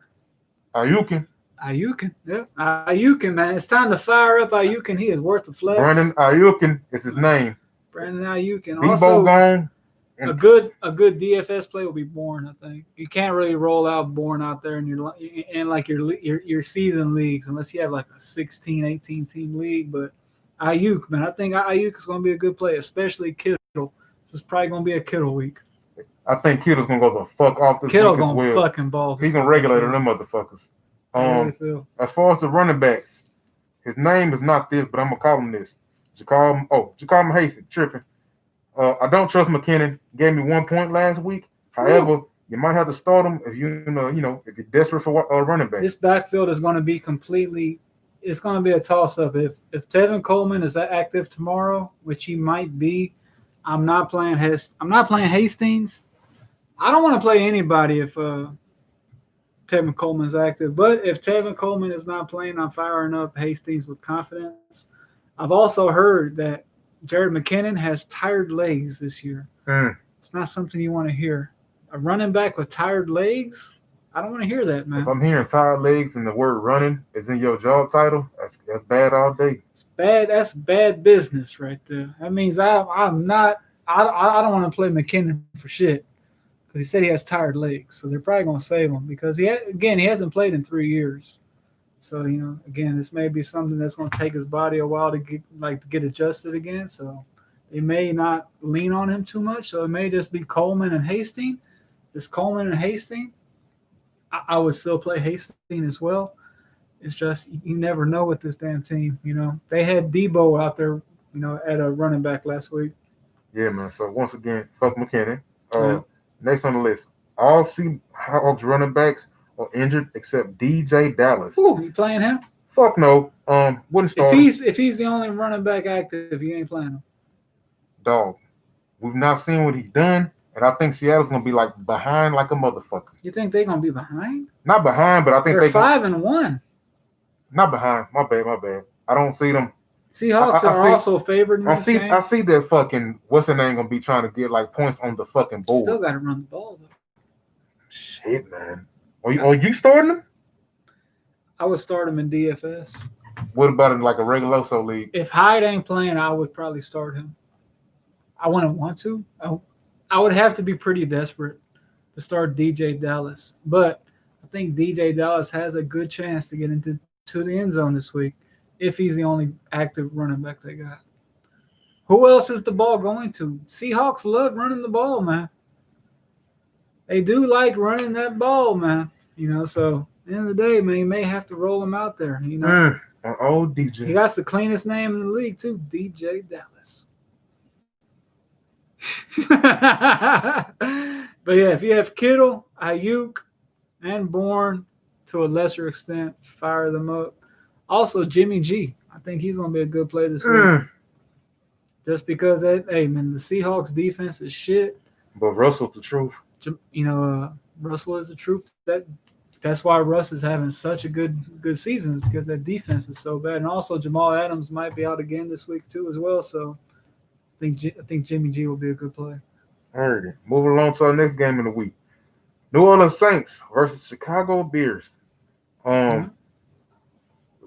Ayukin. Yeah. Ayukin, man. It's time to fire up Ayukin. He is worth the flex. Brandon Ayukin is his name. Brandon Ayukin. Debo also, gone. A good DFS play will be Bourne, I think. You can't really roll out Bourne out there in your season leagues unless you have like a 16, 18 team league. But Ayuk, man, I think Ayuk is going to be a good play, especially Kittle. This is probably going to be a Kittle week. I think Kittle's going to go the fuck off this Kittle week as well. Fucking ball. He's going to regulate them motherfuckers. As far as the running backs, his name is not this, but I'm going to call him this. Ja'Comm Hasty, tripping. I don't trust McKinnon. Gave me 1 point last week. However, you might have to start him if if you're desperate for a running back. This backfield is going to be it's going to be a toss-up. If Tevin Coleman is active tomorrow, which he might be, I'm not playing Hastings. I don't want to play anybody if Tevin Coleman is active. But if Tevin Coleman is not playing, I'm firing up Hastings with confidence. I've also heard that Jared McKinnon has tired legs this year. It's not something you want to hear. A running back with tired legs? I don't want to hear that, man. If I'm hearing tired legs and the word running is in your job title, that's bad all day. It's bad. That's bad business right there. That means I don't want to play McKinnon for shit because he said he has tired legs. So they're probably going to save him because he hasn't played in 3 years. So, again, this may be something that's going to take his body a while to get adjusted again. So they may not lean on him too much. So it may just be Coleman and Hastings. Just Coleman and Hastings. I would still play Hastings as well. It's just you never know with this damn team. They had Debo out there, at a running back last week. Yeah, man. So once again, fuck McKinnon. Next on the list, all Seahawks running backs are injured except DJ Dallas. Ooh, you playing him? Fuck no. Wouldn't start. If he's the only running back active, you ain't playing him. Dog, we've not seen what he's done, and I think Seattle's gonna be behind like a motherfucker. You think they're gonna be behind? Not behind, but I think they're 5-1. Not behind. My bad. I don't see them. Seahawks are also favored in this game. I see that fucking what's her name gonna be trying to get points on the fucking board. Still got to run the ball though. Shit, man. Are you starting them? I would start him in DFS. What about in a Reguloso league? If Hyde ain't playing, I would probably start him. I wouldn't want to. I would have to be pretty desperate to start DJ Dallas. But I think DJ Dallas has a good chance to get into the end zone this week if he's the only active running back they got. Who else is the ball going to? Seahawks love running the ball, man. They do like running that ball, man. So at the end of the day, man, you may have to roll him out there. Old DJ. He got the cleanest name in the league, too, DJ Dallas. But, yeah, if you have Kittle, Ayuk, and Bourne, to a lesser extent, fire them up. Also, Jimmy G. I think he's going to be a good play this week. Just because, the Seahawks defense is shit. But Russell's the truth. Russell is the truth. That's why Russ is having such a good season, because that defense is so bad. And also Jamal Adams might be out again this week too as well. So I think Jimmy G will be a good play. Heard it. Moving along to our next game in the week. New Orleans Saints versus Chicago Bears. What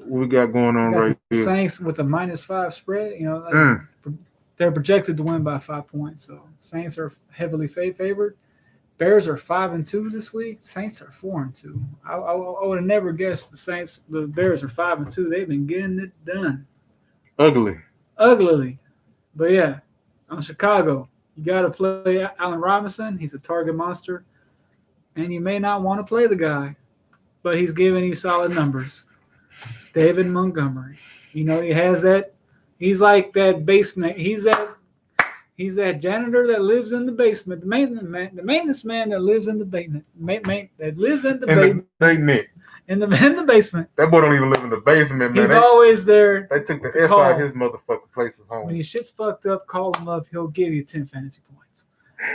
we got going on right here? Saints with a -5 spread. They're projected to win by 5 points. So Saints are heavily favored. Bears are 5-2 this week. Saints are 4-2. I would have never guessed the Bears are 5-2. They've been getting it done. Uglily. But yeah, on Chicago, you got to play Allen Robinson. He's a target monster. And you may not want to play the guy, but he's giving you solid numbers. David Montgomery. He has that. He's like that basement. He's that janitor that lives in the basement. The maintenance man that lives in the basement. That lives in the basement. In the basement. That boy don't even live in the basement, man. He's always there. They took the S out of his motherfucking place at home. When your shit's fucked up, call him up. He'll give you 10 fantasy points.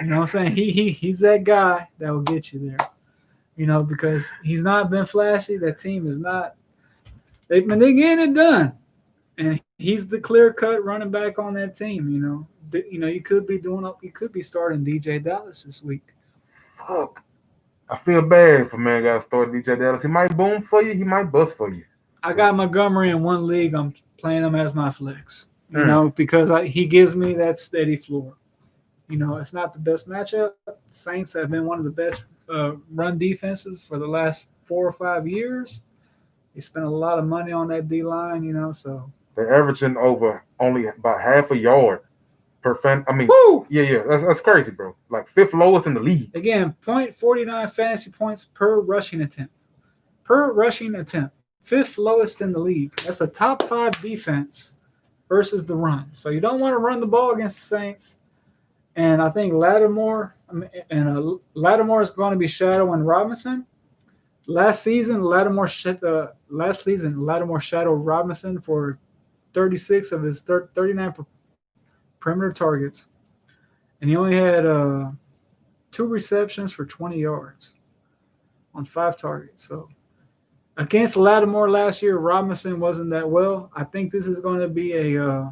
You know what I'm saying? He's that guy that will get you there. Because he's not been flashy. That team is not. They're getting it done. And he's the clear-cut running back on that team, You could be starting DJ Dallas this week. Fuck. I feel bad if a man got to start DJ Dallas. He might boom for you. He might bust for you. I got Montgomery in one league. I'm playing him as my flex, because he gives me that steady floor. It's not the best matchup. Saints have been one of the best run defenses for the last 4 or 5 years. They spent a lot of money on that D-line, so. They're averaging over only about half a yard per fan. I mean, woo! Yeah. That's crazy, bro. Like 5th lowest in the league. Again, 0.49 fantasy points per rushing attempt. 5th lowest in the league. That's a top 5 defense versus the run. So you don't want to run the ball against the Saints. And I think Lattimore is going to be shadowing Robinson. Last season, Lattimore shadowed Robinson for 36 of his 39 perimeter targets. And he only had 2 receptions for 20 yards on 5 targets. So against Lattimore last year, Robinson wasn't that well. I think this is going to be a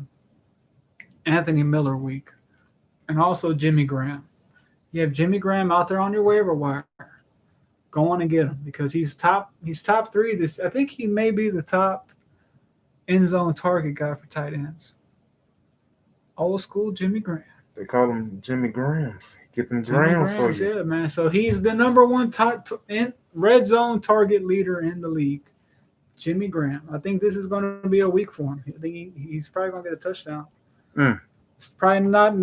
Anthony Miller week. And also Jimmy Graham. You have Jimmy Graham out there on your waiver wire. Go on and get him because he's top 3. I think he may be the top end zone target guy for tight ends. Old school Jimmy Graham. They call him Jimmy Grahams. Get them Grahams for you. Yeah, man. So he's the number 1 red zone target leader in the league. Jimmy Graham. I think this is going to be a week for him. I think he's probably going to get a touchdown. It's probably not.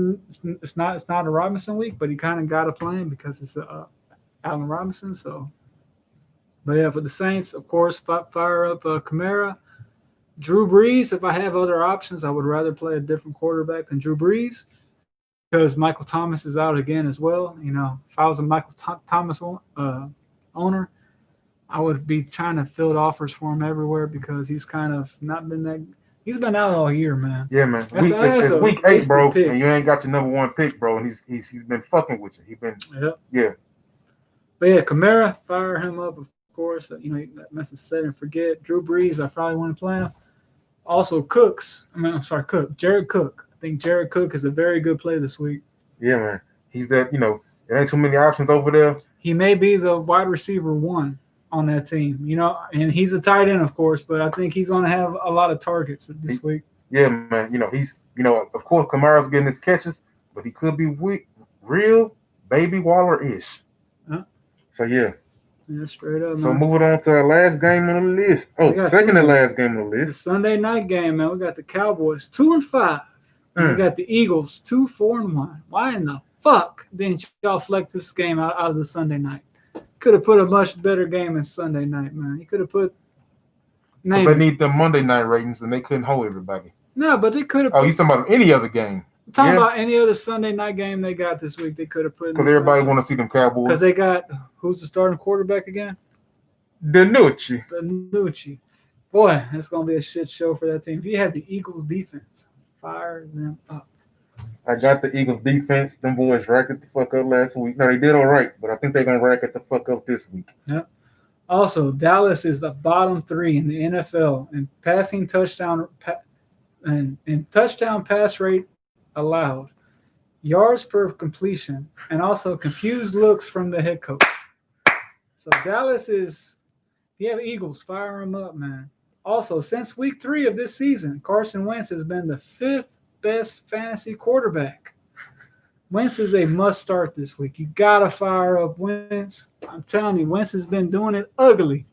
It's not a Robinson week, but he kind of got a plan because it's Allen Robinson. So, but yeah, for the Saints, of course, fire up Kamara, Drew Brees. If I have other options, I would rather play a different quarterback than Drew Brees because Michael Thomas is out again as well. If I was a Michael Thomas owner, I would be trying to field offers for him everywhere because he's kind of not been that. He's been out all year, man. Yeah, man. It's week 8, bro, and you ain't got your number 1 pick, bro, and he's been fucking with you. Yeah. But yeah, Kamara, fire him up, of course. That message set and forget. Drew Brees, I probably want to play him. Also, Cook. Jared Cook. I think Jared Cook is a very good play this week. Yeah, man. He's that. There ain't too many options over there. He may be the wide receiver 1. On that team, and he's a tight end, of course, but I think he's going to have a lot of targets this week. Yeah, man. He's, of course, Kamara's getting his catches, but he could be weak, real baby Waller-ish. Huh? So, yeah. Yeah, straight up, So, man. moving on to our last game on the list. Second to last game on the list. The Sunday night game, man. We got the Cowboys 2-5. We got the Eagles 2-4-1. Why in the fuck didn't y'all flex this game out of the Sunday night? Could have put a much better game in Sunday night, man. You could have put. But they need the Monday night ratings, and they couldn't hold everybody. No, but they could have. You talking about any other game? Talking about any other Sunday night game they got this week, they could have put. Because everybody want to see them Cowboys. Because they got who's the starting quarterback again? Danucci. Boy, it's gonna be a shit show for that team. If you have the Eagles defense, fire them up. I got the Eagles defense. Them boys racked the fuck up last week. No, they did all right, but I think they're going to rack it the fuck up this week. Yep. Also, Dallas is the bottom 3 in the NFL in passing touchdown and touchdown pass rate allowed, yards per completion, and also confused looks from the head coach. So Dallas is – if you have Eagles, fire them up, man. Also, since week 3 of this season, Carson Wentz has been the 5th best fantasy quarterback. Wentz is a must start this week. You gotta fire up Wentz. I'm telling you, Wentz has been doing it ugly,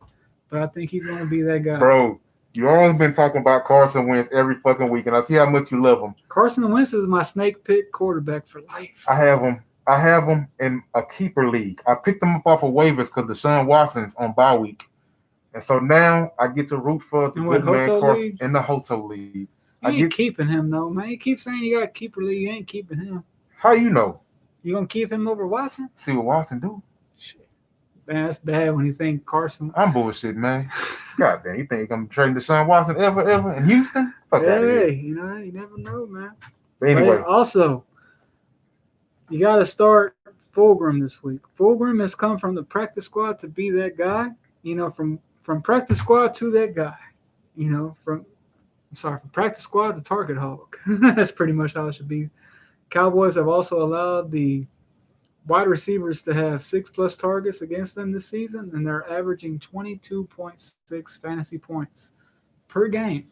but I think he's gonna be that guy. Bro, you always been talking about Carson Wentz every fucking week, and I see how much you love him. Carson Wentz is my snake pit quarterback for life. I have him in a keeper league. I picked him up off of waivers because Deshaun Watson's on bye week. And so now I get to root for the good man Carson in the Hotel League. You ain't keeping him, though, man. You keep saying you got a keeper league. You ain't keeping him. How you know? You going to keep him over Watson? See what Watson do? Shit. Man, that's bad when you think Carson. I'm bullshit, man. God damn, you think I'm trading Deshaun Watson ever in Houston? Fuck out of here. You know, you never know, man. But anyway. But also, you got to start Fulgham this week. Fulgham has come from the practice squad to be that guy. You know, from practice squad to that guy. You know, from practice squad to target hog. That's pretty much how it should be. Cowboys have also allowed the wide receivers to have 6+ targets against them this season, and they're averaging 22.6 fantasy points per game.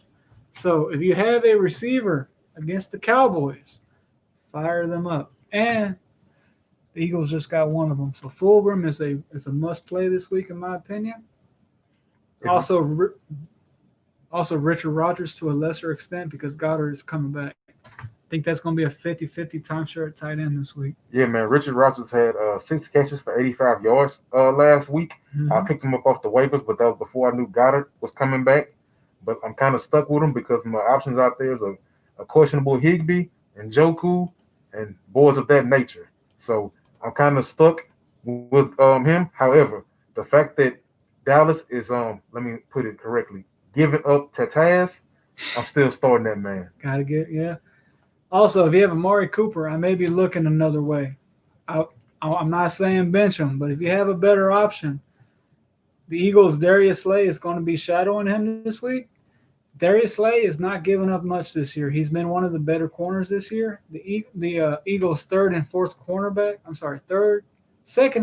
So if you have a receiver against the Cowboys, fire them up. And the Eagles just got one of them. So Fulgham is a must play this week, in my opinion. Also Richard Rodgers to a lesser extent because Goddard is coming back. I think that's going to be a 50-50 timeshare at tight end this week. Yeah, man. Richard Rodgers had 6 catches for 85 yards last week. Mm-hmm. I picked him up off the waivers, but that was before I knew Goddard was coming back. But I'm kind of stuck with him because my options out there is a questionable Higbee and Njoku and boards of that nature. So I'm kind of stuck with him. However, the fact that Dallas is, let me put it correctly, giving up Tataz, I'm still starting that man. Gotta get, yeah. Also, if you have Amari Cooper, I may be looking another way. I'm not saying bench him, but if you have a better option, the Eagles' Darius Slay is going to be shadowing him this week. Darius Slay is not giving up much this year. He's been one of the better corners this year. The Eagles' second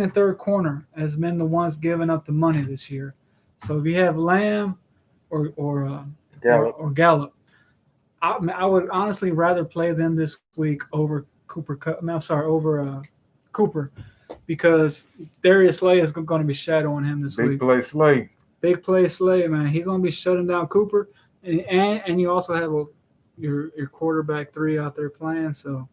and third corner has been the ones giving up the money this year. So if you have Lamb or Gallup, I would honestly rather play them this week over Cooper, because Darius Slay is going to be shadowing him this week. Big play Slay, man. He's going to be shutting down Cooper, and you also have your quarterback 3 out there playing, so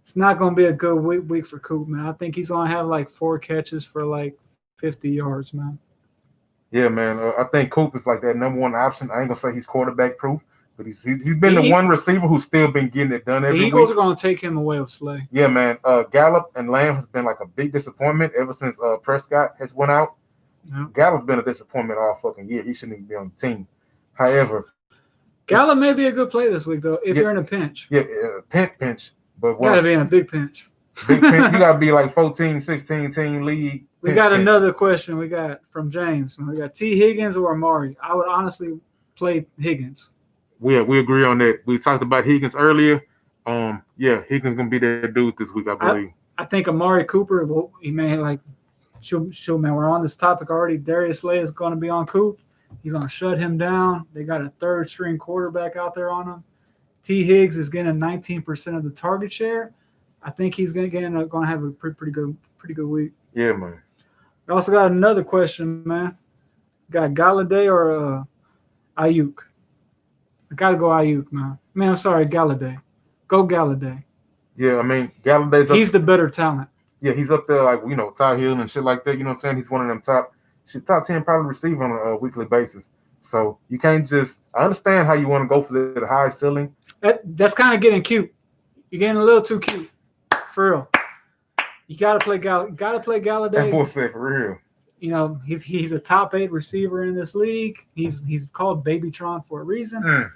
it's not going to be a good week for Coop, man. I think he's going to have like 4 catches for like 50 yards, man. Yeah, man. I think Coop is like that number one option. I ain't going to say he's quarterback proof, but he's been the one receiver who's still been getting it done every week. The Eagles are going to take him away with Slay. Yeah, man. Gallup and Lamb has been like a big disappointment ever since Prescott has went out. Yeah. Gallup's been a disappointment all fucking year. He shouldn't even be on the team. However, Gallup may be a good play this week, though, if you're in a pinch. Yeah, pinch. But you got to be in a big pinch. Big pinch. You got to be like 14, 16 team league. We got another question we got from James. We got T. Higgins or Amari. I would honestly play Higgins. We agree on that. We talked about Higgins earlier. Higgins gonna be that dude this week, I believe. I think Amari Cooper, he may like shoot, man. We're on this topic already. Darius Slay is gonna be on Coop. He's gonna shut him down. They got a 3rd string quarterback out there on him. T. Higgs is getting 19% of the target share. I think he's gonna have a pretty good week. Yeah, man. We also got another question, man. Got Galladay or Ayuk? I gotta go Ayuk, man. I'm sorry, Galladay. Go Galladay. Yeah, I mean Galladay's the better talent. Yeah, he's up there like Ty Hill and shit like that. You know what I'm saying? He's one of them top 10 probably receive on a weekly basis. So you can't just. I understand how you want to go for the high ceiling. That's kind of getting cute. You're getting a little too cute, for real. You gotta play Galladay. That boy said for real. He's a top 8 receiver in this league. He's called Babytron for a reason.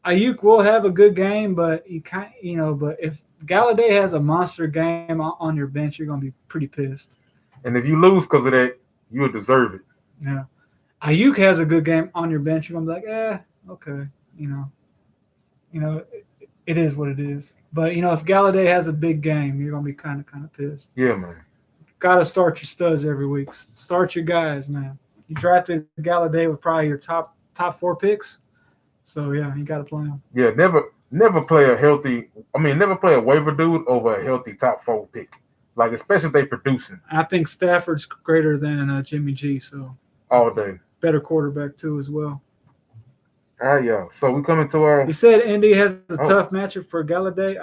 Ayuk will have a good game, but but if Galladay has a monster game on your bench, you're gonna be pretty pissed. And if you lose because of that, you'll deserve it. Yeah. Ayuk has a good game on your bench, you're gonna be like, okay, it is what it is. But if Galladay has a big game, you're gonna be kind of pissed. Yeah, man. Got to start your studs every week. Start your guys, man. You drafted Galladay with probably your top 4 picks, so yeah, you got to play him. Yeah, never. never play a waiver dude over a healthy top 4 pick. Like, especially if they producing. I think Stafford's greater than Jimmy G, so all day. Better quarterback too as well. All right, yeah. So we coming to our. You said Indy has a tough matchup for Galladay.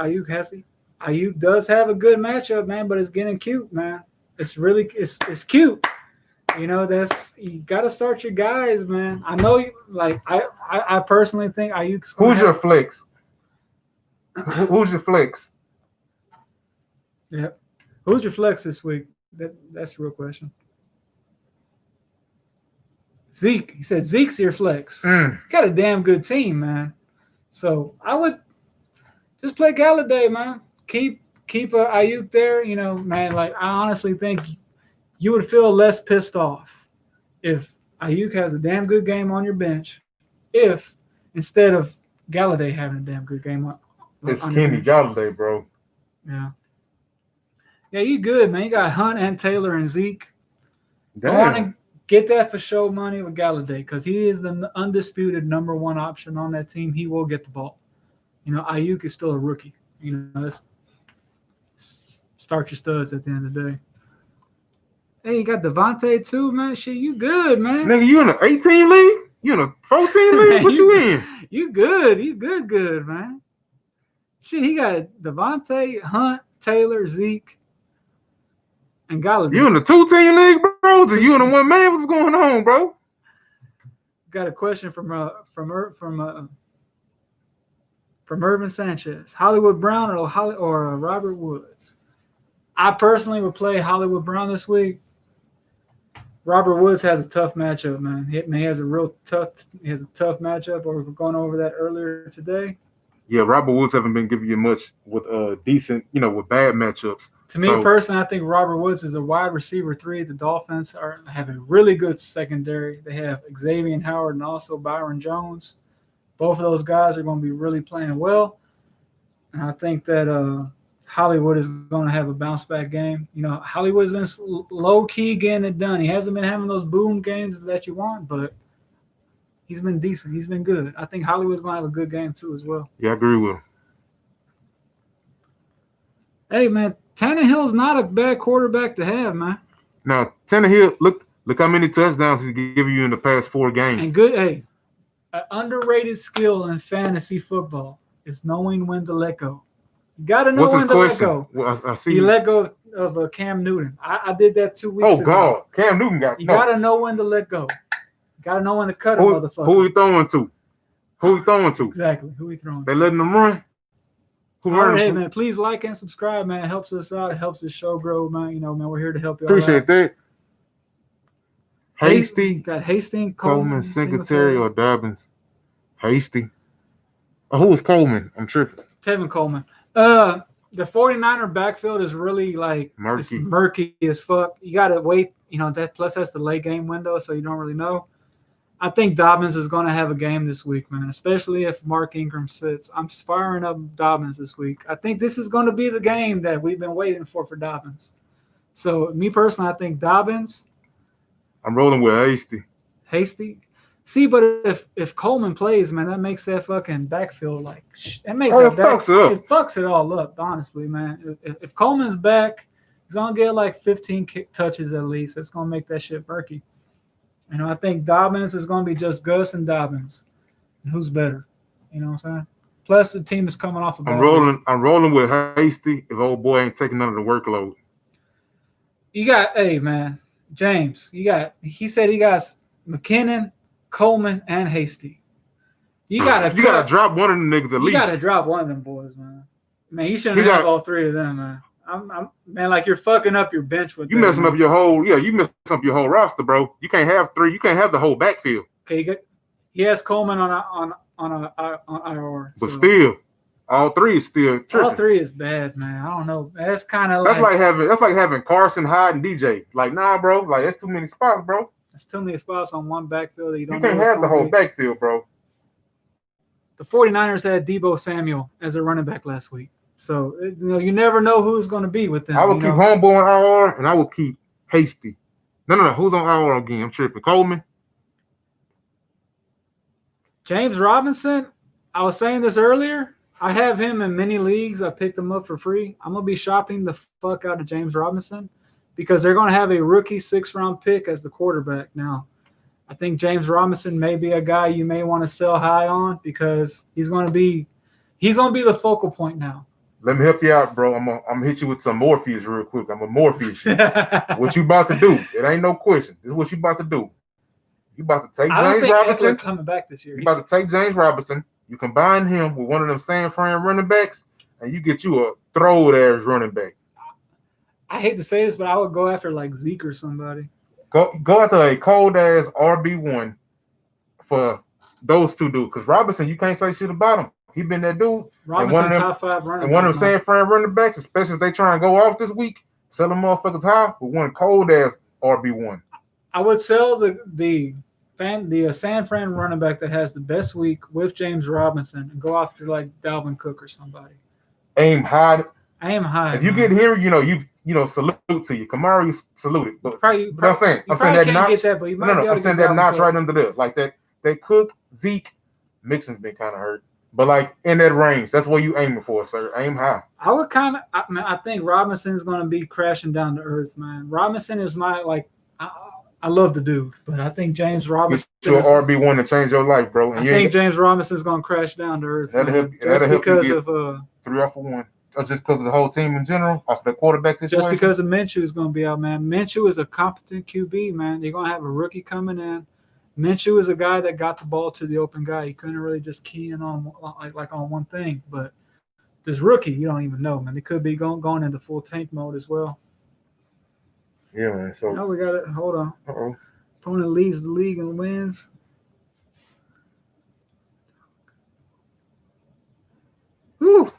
Ayuk does have a good matchup, man, but it's getting cute, man. It's really it's cute. You know, you got to start your guys, man. I know you like. I personally think Ayuk's. Who's your flex? Who's your flex? Yeah. Who's your flex this week? That's the real question. Zeke. He said Zeke's your flex. Got a damn good team, man. So I would just play Galladay, man. Keep Ayuk there. You know, man. Like I honestly think you would feel less pissed off if Ayuk has a damn good game on your bench, if instead of Galladay having a damn good game on. It's Kenny Galladay, bro. Yeah. Yeah, you good, man. You got Hunt and Taylor and Zeke. Damn. I want to get that for show money with Galladay because he is the undisputed number one option on that team. He will get the ball. You know, Ayuk is still a rookie. You know, let's start your studs at the end of the day. Hey, you got Devonta too, man. Shit, you good, man. Nigga, you in an 18 league? You in a 14 league? Man, what you in? You good. You good, man. Shit, he got Devonta, Hunt, Taylor, Zeke. And Galladay. You in the 2-team league, bro? So you in the 1-man? What's going on, bro? Got a question from Irvin Sanchez. Hollywood Brown or Robert Woods? I personally would play Hollywood Brown this week. Robert Woods has a tough matchup, man. He has a tough matchup. Or we were going over that earlier today. Yeah, Robert Woods haven't been giving you much with decent, with bad matchups. To me personally, I think Robert Woods is a wide receiver 3. The Dolphins have a really good secondary. They have Xavier Howard and also Byron Jones. Both of those guys are going to be really playing well. And I think that Hollywood is going to have a bounce-back game. You know, Hollywood's been low-key getting it done. He hasn't been having those boom games that you want, but he's been decent. He's been good. I think Hollywood's going to have a good game too as well. Yeah, I agree with him. Hey, man, Tannehill's not a bad quarterback to have, man. Now, Tannehill, look how many touchdowns he's giving you in the past 4 games. And good, an underrated skill in fantasy football is knowing when to let go. You got to know when to let go. Well, I see. He let go of Cam Newton. I did that 2 weeks ago. Oh, God. Cam Newton got You got to know when to let go. You got to know when to cut a motherfucker. Who he throwing to? Exactly. Who he throwing to? They letting him run? Hey, man, please like and subscribe, man. It helps us out. It helps the show grow, man. You know, man, we're here to help you Appreciate out. that. Hasty. Got Hastings, Coleman, Singletary, or Dobbins. Hasty. Oh, who was Coleman? I'm tripping. Tevin Coleman. The 49er backfield is really murky as fuck. You got to wait. You know, plus that's the late game window, so you don't really know. I think Dobbins is going to have a game this week, man, especially if Mark Ingram sits. I'm firing up Dobbins this week. I think this is going to be the game that we've been waiting for Dobbins. So, me personally, I think Dobbins. I'm rolling with Hasty? See, but if Coleman plays, man, that makes that fucking backfield it fucks it all up, honestly, man. If Coleman's back, he's going to get 15 touches at least. That's going to make that shit murky. You know, I think Dobbins is going to be just Gus and Dobbins. And who's better? You know what I'm saying? Plus, the team is coming off a bad week. I'm rolling with Hasty if old boy ain't taking none of the workload. You got, hey, man, James, he said he got McKinnon, Coleman, and Hasty. You got to drop one of them niggas at least. You got to drop one of them boys, man. Man, you shouldn't have all 3 of them, man. Man, you're fucking up your bench with you messing up your whole roster, bro. You can't have 3. You can't have the whole backfield. Okay, he has Coleman on IR. But still, all 3 is still tripping. All 3 is bad, man. I don't know. That's kind of that's like having Carson, Hyde, and DJ. Nah, bro. That's too many spots, bro. That's too many spots on one backfield. You can't have the whole backfield, bro. The 49ers had Deebo Samuel as a running back last week. So, you never know who's going to be with them. I will keep Homeboy on IR, and I will keep Hasty. No. Who's on IR again? I'm tripping. Coleman? James Robinson, I was saying this earlier. I have him in many leagues. I picked him up for free. I'm gonna be shopping the fuck out of James Robinson because they're gonna have a rookie 6th-round pick as the quarterback now. I think James Robinson may be a guy you may want to sell high on because he's gonna be the focal point now. Let me help you out, bro. I'm gonna hit you with some Morpheus real quick. I'm a Morpheus you. What you about to do? It ain't no question. This is what you about to do. You about to take James Robinson. Coming back this year. You about to take James Robinson. You combine him with one of them San Fran running backs, and you get you a throw-it-ass running back. I hate to say this, but I would go after like Zeke or somebody. Go after a cold-ass RB1 for those two dudes. Because Robinson, you can't say shit about him. He been that dude. Robinson, top 5 running back. And one of them San Fran running backs, especially if they try and go off this week, sell them motherfuckers high with one cold-ass RB1. I would sell the San Fran running back that has the best week with James Robinson and go after like Dalvin Cook or somebody. Aim high. If you get here, salute to you. Kamara, you saluted. But I'm saying that notch. I'm saying that notch right under there. Like that. They Cook, Zeke, Mixon's been kind of hurt. But like in that range, that's what you aiming for, sir. Aim high. I think Robinson's gonna be crashing down to earth, man. Robinson is I love the dude, but I think James Robinson is an RB1 to change your life, bro. And I think James Robinson's gonna crash down to earth. That'll help because of 3 off of 1. Or just because of the whole team in general, off the quarterback situation? Just because of Minshew is going to be out, man. Minshew is a competent QB, man. You're going to have a rookie coming in. Minshew is a guy that got the ball to the open guy. He couldn't really just key in on on one thing. But this rookie, you don't even know, man. They could be going into full tank mode as well. Yeah, man. So we got it. Hold on. Uh-oh. Opponent leads the league and wins. Whew.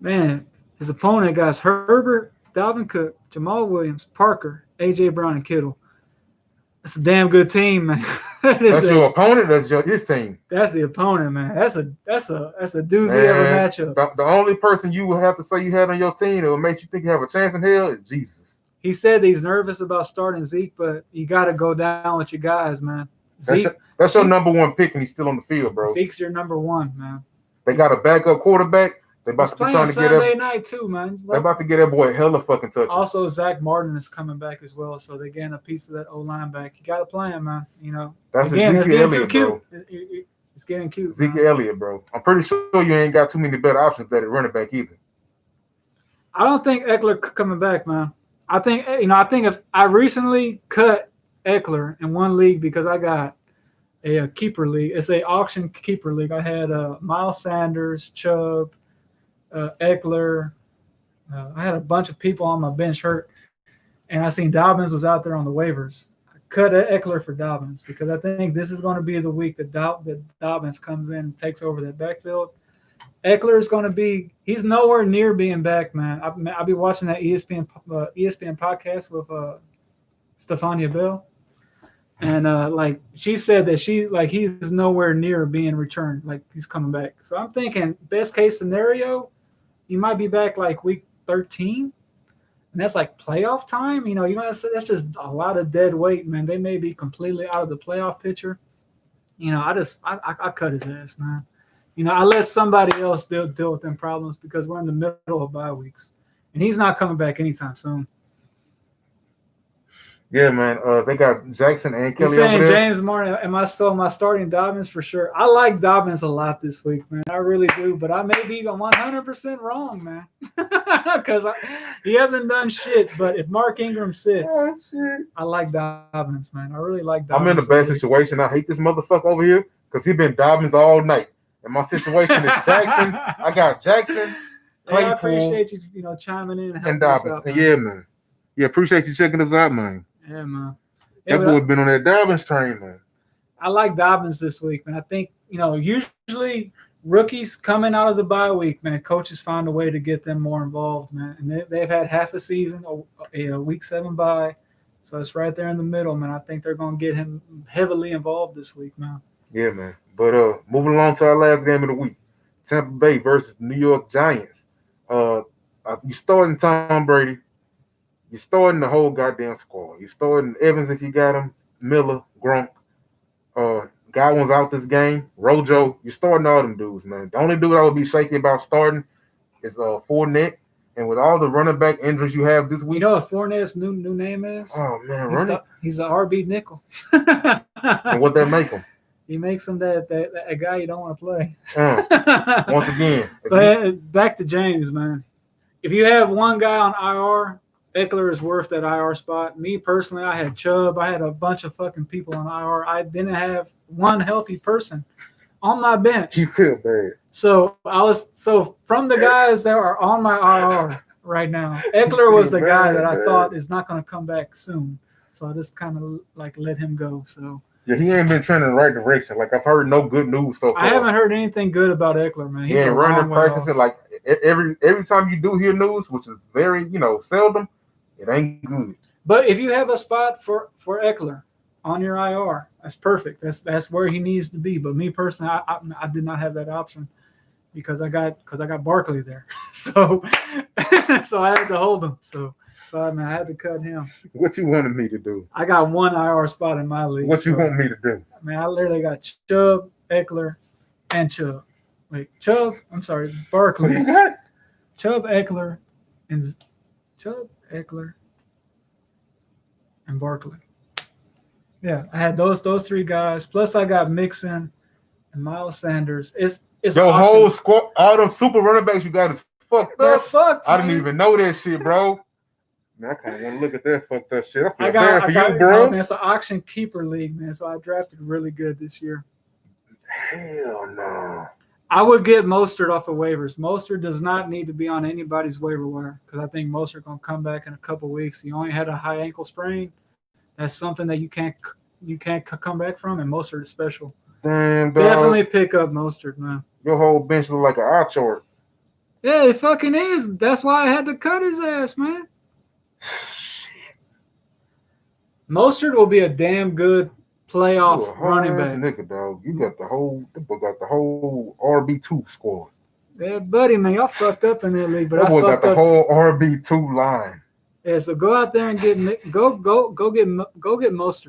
Man, his opponent got Herbert, Dalvin Cook, Jamal Williams, Parker, A.J. Brown, and Kittle. That's a damn good team, man. That's your opponent. That's his team. That's the opponent, man. That's a doozy of a matchup. The only person you would have to say you had on your team that would make you think you have a chance in hell is Jesus. He said he's nervous about starting Zeke, but you got to go down with your guys, man. That's your number 1 pick, and he's still on the field, bro. Zeke's your number 1, man. They got a backup quarterback. They about to be trying to get Sunday night too, man. They're about to get that boy hella fucking touches. Also, Zach Martin is coming back as well, so they're getting a piece of that O-line back. You got to play him, man. That's again, it's getting too cute. It's getting cute. Zeke Elliott, bro. I'm pretty sure you ain't got too many better options at running back either. I don't think Eckler coming back, man. I think if I recently cut Eckler in one league because I got a keeper league. It's a auction keeper league. I had Miles Sanders, Chubb, Eckler. I had a bunch of people on my bench hurt, and I seen Dobbins was out there on the waivers. I cut Eckler for Dobbins because I think this is going to be the week that Dobbins comes in and takes over that backfield. Eckler is going to be – he's nowhere near being back, man. I'll be watching that ESPN podcast with Stefania Bell. And she said that he's nowhere near being returned, like he's coming back. So I'm thinking best case scenario, you might be back like week 13, and that's like playoff time. That's just a lot of dead weight, man. They may be completely out of the playoff picture. I cut his ass, man. I let somebody else deal with them problems because we're in the middle of bye weeks, and he's not coming back anytime soon. Yeah, man. They got Jackson and Kelly. He's saying James Martin. Am I starting Dobbins for sure? I like Dobbins a lot this week, man. I really do, but I may be 100% wrong, man, because he hasn't done shit. But if Mark Ingram sits, I like Dobbins, man. I really like Dobbins. I'm in a bad situation. I hate this motherfucker over here because he's been Dobbins all night. And my situation is Jackson. I got Jackson. Hey, I appreciate you, chiming in and Dobbins. Yeah, man. Yeah, appreciate you checking us out, man. Yeah, man. That boy been on that Dobbins train, man. I like Dobbins this week, man. I think, usually rookies coming out of the bye week, man, coaches find a way to get them more involved, man. And they've had half a season, a week 7 bye. So it's right there in the middle, man. I think they're going to get him heavily involved this week, man. Yeah, man. But moving along to our last game of the week, Tampa Bay versus New York Giants. You starting Tom Brady. You're starting the whole goddamn squad. You're starting Evans if you got him, Miller, Gronk. Godwin's out this game. Rojo, you're starting all them dudes, man. The only dude I would be shaky about starting is Fournette. And with all the running back injuries you have this You week, know what Fournette's new name is? oh man, He's an RB nickel. And what that make him? He makes him that a guy you don't want to play. Once again. But back to James, man. If you have one guy on IR, Eckler is worth that IR spot. Me personally, I had Chubb. I had a bunch of fucking people on IR. I didn't have one healthy person on my bench. You feel bad. So from the guys that are on my IR right now, Eckler was the guy that I thought is not going to come back soon. So I just kind of like let him go. So yeah, he ain't been trending in the right direction. Like I've heard no good news so far. I haven't heard anything good about Eckler, man. He ain't running practicing. Like every time you do hear news, which is very seldom, it ain't good. But if you have a spot for Eckler on your IR, that's perfect. That's where he needs to be. But me personally, I did not have that option because I got Barkley there, so I had to hold him. So I had to cut him. What you wanted me to do? I got one IR spot in my league. What you want me to do? I mean, I literally got Chubb, Eckler, and Chubb. Wait, Chubb. I'm sorry, Barkley. What you got? Chubb, Eckler, and Barkley. Yeah, I had those three guys. Plus, I got Mixon and Miles Sanders. It's your whole squad, all them super running backs you got is fucked They're up. fucked. I didn't even know that shit, bro. Man, I kind of want to look at that fucked up shit. I feel bad for you, bro. Man, it's an auction keeper league, man. So I drafted really good this year. Hell no. I would get Mostert off of waivers. Mostert does not need to be on anybody's waiver wire because I think Mostert gonna come back in a couple weeks. He only had a high ankle sprain. That's something that you can't come back from, and Mostert is special. Damn, dog. Definitely pick up Mostert, man. Your whole bench look like an eye chart. Yeah, it fucking is. That's why I had to cut his ass, man. Mostert will be a damn good playoff running back. Nigga, dog. You got the whole RB2 squad. Yeah, buddy, man, y'all fucked up in that league, but that boy got the whole RB2 line. Yeah, so go out there and get Mostert.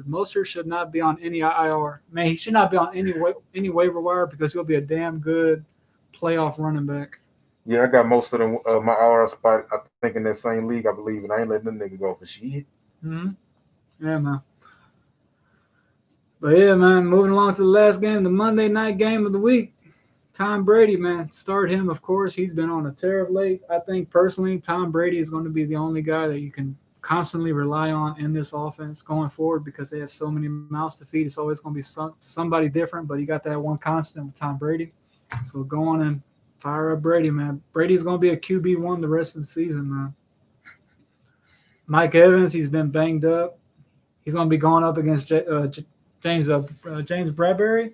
Mostert should not be on any IR. Man, he should not be on any waiver wire because he'll be a damn good playoff running back. Yeah, I got most of them my IR spot. I think in that same league, I believe, and I ain't letting them nigga go for shit. Mm-hmm. Yeah, man. But yeah, man, moving along to the last game, the Monday night game of the week. Tom Brady, man, start him, of course. He's been on a tear of late. I think personally, Tom Brady is going to be the only guy that you can constantly rely on in this offense going forward because they have so many mouths to feed. It's always going to be somebody different, but you got that one constant with Tom Brady. So go on and fire up Brady, man. Brady's going to be a QB1 the rest of the season, man. Mike Evans, he's been banged up. He's going to be going up against James Bradbury.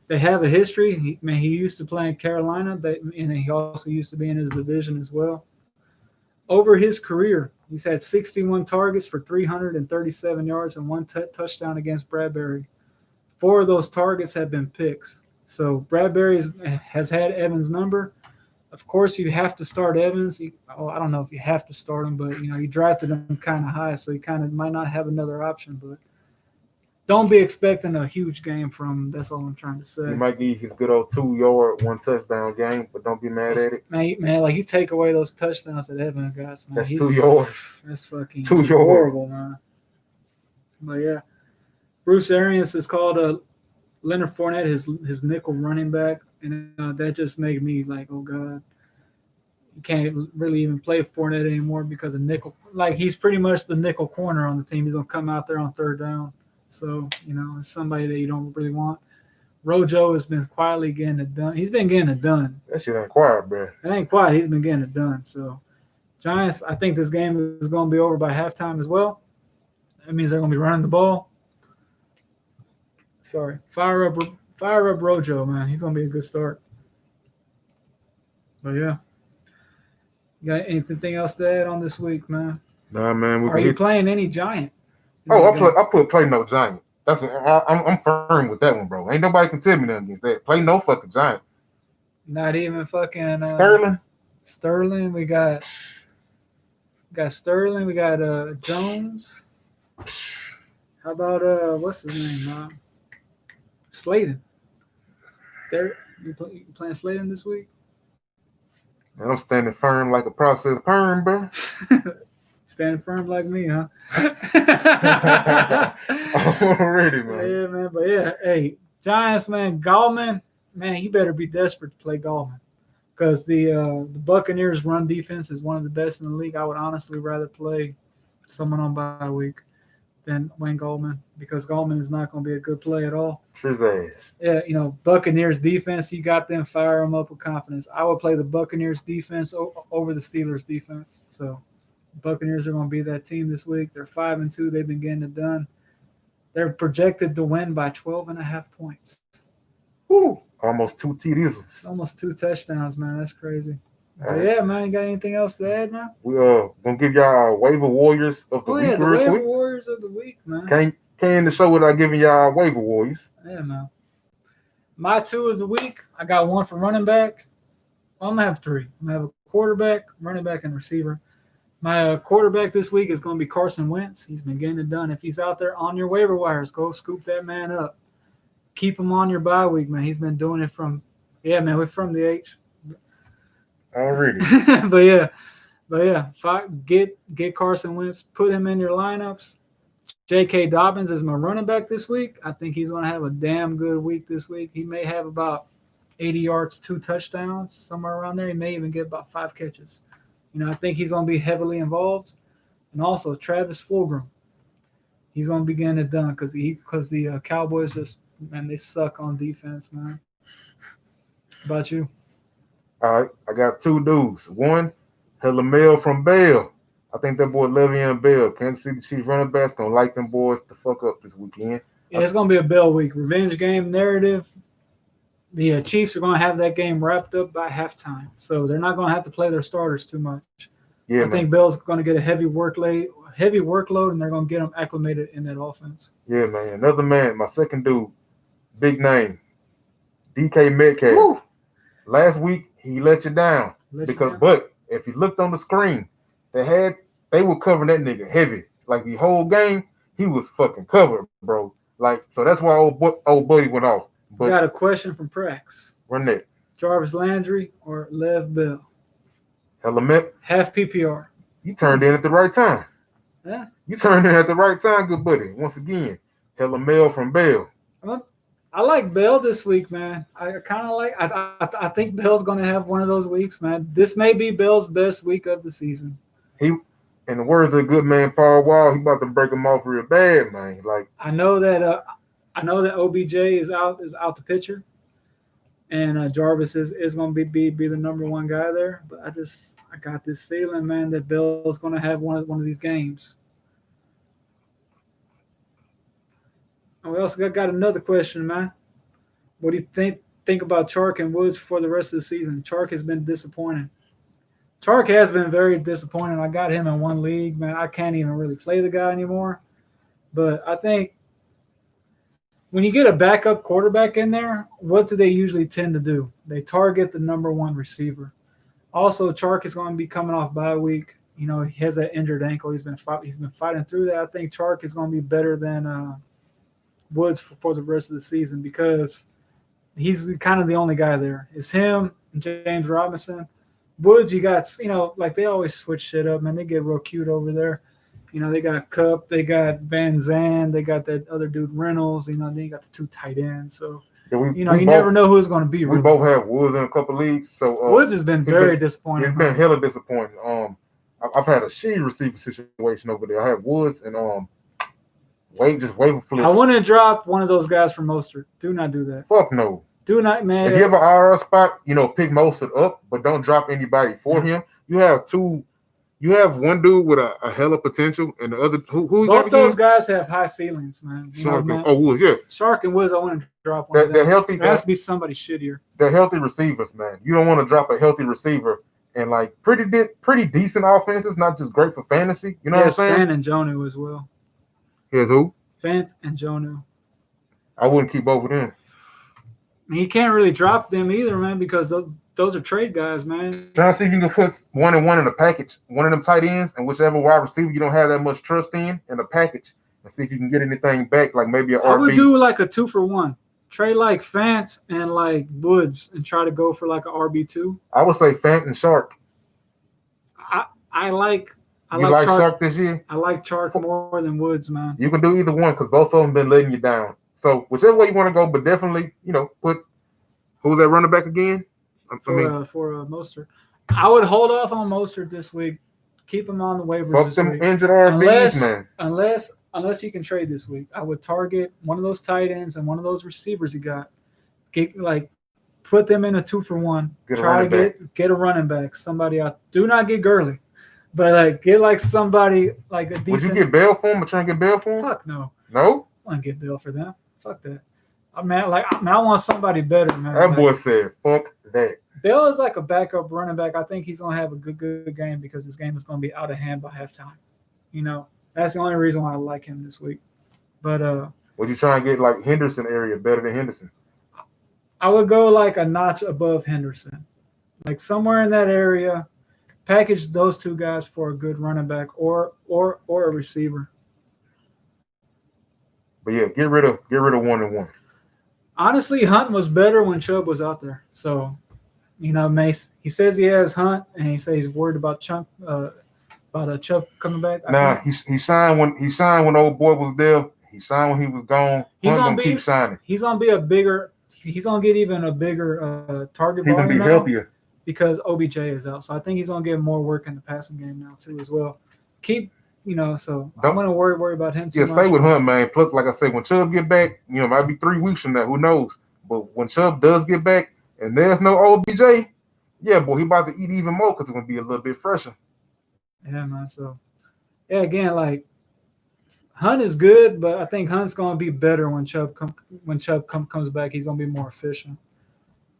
They have a history. He used to play in Carolina, and he also used to be in his division as well. Over his career, he's had 61 targets for 337 yards and one touchdown against Bradbury. 4 of those targets have been picks. So Bradbury has had Evans' number. Of course, you have to start Evans. I don't know if you have to start him, but you drafted him kind of high, so you kind of might not have another option. But don't be expecting a huge game from him. That's all I'm trying to say. He might give his good old 2-yard, 1 touchdown game, but don't be mad at it. Man, like you take away those touchdowns that Evans got, man. That's 2 yards. That's fucking 2 yards. Horrible, man. But yeah, Bruce Arians has called Leonard Fournette his nickel running back, and that just made me like, oh god, you can't really even play Fournette anymore because of nickel. Like he's pretty much the nickel corner on the team. He's gonna come out there on third down. So, it's somebody that you don't really want. Rojo has been quietly getting it done. He's been getting it done. That shit ain't quiet, bro. It ain't quiet. He's been getting it done. So, Giants, I think this game is going to be over by halftime as well. That means they're going to be running the ball. Sorry. Fire up Rojo, man. He's going to be a good start. But, yeah. You got anything else to add on this week, man? Nah, man. Are you playing any Giant? Oh, I play no Giant. I'm firm with that one, bro. Ain't nobody can tell me nothing against that. Play no fucking Giant. Not even fucking Sterling. Sterling. We got Sterling. We got Jones. How about what's his name? Slayton. You playing Slayton this week? Man, I'm standing firm like a processed perm, bro. Standing firm like me, huh? Already, man. Yeah, man. But yeah, hey, Giants, man, Gallman, man, you better be desperate to play Gallman. Because the Buccaneers' run defense is one of the best in the league. I would honestly rather play someone on bye week than Wayne Gallman, because Gallman is not going to be a good play at all. His ass. Yeah, Buccaneers defense, you got them, fire them up with confidence. I would play the Buccaneers defense over the Steelers defense. So Buccaneers are going to be that team this week. They're 5-2. They've been getting it done. They're projected to win by 12.5 points. Woo! Almost 2 TDs. It's almost 2 touchdowns, man. That's crazy. But yeah, man, you got anything else to add, man? We gonna give y'all our waiver warriors of the week the real waiver quick. warriors of the week, man. Can't end the show without giving y'all waiver warriors. Yeah, man. My 2 of the week, I got 1 for running back. Well, I'm gonna have 3. I'm gonna have a quarterback, running back, and receiver. My quarterback this week is going to be Carson Wentz. He's been getting it done. If he's out there on your waiver wires, go scoop that man up. Keep him on your bye week, man. He's been doing it we're from the H. Already. but yeah, get Carson Wentz, put him in your lineups. J.K. Dobbins is my running back this week. I think he's going to have a damn good week this week. He may have about 80 yards, 2 touchdowns, somewhere around there. He may even get about 5 catches. I think he's going to be heavily involved. And also Travis Fulgham. He's going to be getting it done because the Cowboys they suck on defense, man. How about you? All right, I got 2 dudes. One, Mail from Bell. I think that boy Le'Veon Bell, Kansas City Chiefs running back's going to light them boys to fuck up this weekend. Yeah, it's going to be a Bell week. Revenge game narrative. The Chiefs are going to have that game wrapped up by halftime. So they're not going to have to play their starters too much. Yeah, I think Bell's going to get a heavy workload, and they're going to get them acclimated in that offense. Yeah, man. Another man, my second dude, big name, DK Metcalf. Woo! Last week, he let you down. But if you looked on the screen, they were covering that nigga heavy. Like the whole game, he was fucking covered, bro. Like, so that's why old buddy went off. But got a question from Prax. Run that. Jarvis Landry or Lev Bell? Half PPR. You turned in at the right time. Yeah. You turned in at the right time, good buddy. Once again, Mail from Bell. I like Bell this week, man. I kind of like. I think Bell's going to have one of those weeks, man. This may be Bell's best week of the season. In the words of the good man Paul Wall, he about to break him off real bad, man. Like I know that OBJ is out the picture, and Jarvis is going to be the number 1 guy there. But I got this feeling, man, that Bell's going to have one of these games. And we also got another question, man. What do you think about Chark and Woods for the rest of the season? Chark has been disappointing. Chark has been very disappointing. I got him in 1 league, man. I can't even really play the guy anymore. But I think when you get a backup quarterback in there, what do they usually tend to do? They target the number 1 receiver. Also, Chark is going to be coming off bye week. He has that injured ankle. He's been fighting through that. I think Chark is going to be better than Woods for the rest of the season because he's kind of the only guy there. It's him and James Robinson. Woods, you got, like they always switch shit up, man. They get real cute over there. They got Kupp, they got Van Zandt, they got that other dude Reynolds. Then you got the 2 tight ends. So you never know who it's going to be. We both have Woods in a couple leagues. So Woods has been very disappointing. It's been hella disappointing. I've had a shitty receiver situation over there. I have Woods and waiver flips. I want to drop one of those guys for Mostert. Do not do that. Fuck no. Do not, man. If you have an IR spot, pick Mostert up, but don't drop anybody for him. You have one dude with a hella potential, and the other who both those guys have high ceilings, man. Woods, yeah. Shark and Woods, I want to drop one. They're healthy. There has to be somebody shittier. They're healthy receivers, man. You don't want to drop a healthy receiver and like pretty decent offenses, not just great for fantasy. You know what I'm saying? Fant and Jonnu as well. Here's who? Fant and Jonnu. I wouldn't keep both of them. You can't really drop them either, man, because those are trade guys, man. Trying to see if you can put 1 and 1 in a package, one of them tight ends, and whichever wide receiver you don't have that much trust in a package, and see if you can get anything back, like maybe an RB. I would do like a 2-for-1. trade like Fant and like Woods and try to go for like a RB2. I would say Fant and Shark. I like Shark this year? I like Chark more than Woods, man. You can do either one because both of them been letting you down. So whichever way you want to go, but definitely, put who's that running back again? For Mostert. I would hold off on Mostert this week. Keep him on the waivers fuck this them week. Injured RBs, man. Unless you can trade this week. I would target one of those tight ends and one of those receivers you got. Put them in a 2-for-1. Try to get a running back. Somebody out. Do not get Gurley. But get like somebody like a decent. Would you get Bell for him or try and get Bell for him? Fuck no. No? I want to get Bell for them. Fuck that. I want somebody better, man. That boy said, fuck that. Bell is like a backup running back. I think he's going to have a good game because this game is going to be out of hand by halftime. That's the only reason why I like him this week. But would you try and get like Henderson area better than Henderson? I would go like a notch above Henderson. Like somewhere in that area. Package those two guys for a good running back or a receiver. But yeah, get rid of 1-1. Honestly, Hunt was better when Chubb was out there. So, Mace, he says he has Hunt, and he says he's worried about Chubb coming back. He signed when old boy was there. He signed when he was gone. He's gonna keep signing. He's gonna get even a bigger target. He's gonna be healthier because OBJ is out. So I think he's gonna get more work in the passing game now too as well. So I'm gonna worry about him too much. Stay with Hunt, man. Plus, like I said, when Chubb get back, might be 3 weeks from now. Who knows? But when Chubb does get back and there's no OBJ, yeah, boy, he about to eat even more because it's gonna be a little bit fresher. Yeah, man. So yeah, again, like Hunt is good, but I think Hunt's gonna be better when Chubb comes back. He's gonna be more efficient.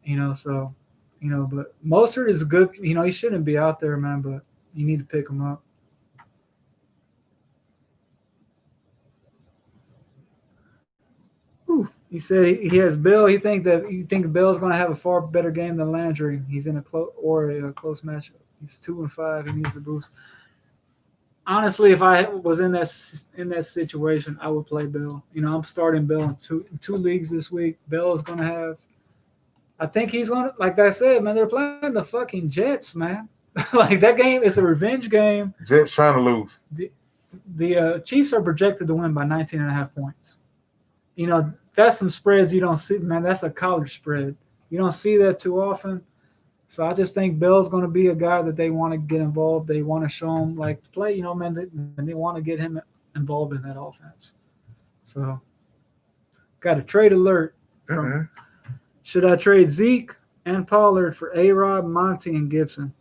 But Mostert is good. He shouldn't be out there, man, but you need to pick him up. He said he has Bill. He think Bill's going to have a far better game than Landry. He's in a close matchup. He's 2-5. He needs the boost. Honestly, if I was in that situation, I would play Bill. I'm starting Bill in two leagues this week. Bill is going to have. I think he's going to, like I said, man. They're playing the fucking Jets, man. Like that game is a revenge game. Jets trying to lose. The Chiefs are projected to win by 19.5 points. That's some spreads you don't see, man. That's a college spread. You don't see that too often. So I just think Bill's going to be a guy that they want to get involved. They want to show him, play, man, they want to get him involved in that offense. So got a trade alert. Should I trade Zeke and Pollard for A-Rob, Monty, and Gibson?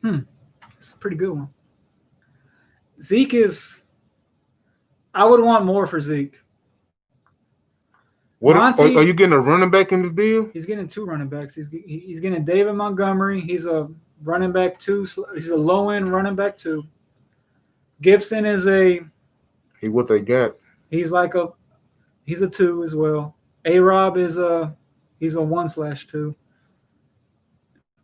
It's a pretty good one. Zeke is – I would want more for Zeke. Monty, are you getting a running back in this deal? He's getting 2 running backs. He's getting David Montgomery. He's a running back 2. He's a low-end running back 2. Gibson is what they got. He's a 2 as well. A-Rob he's a 1/2.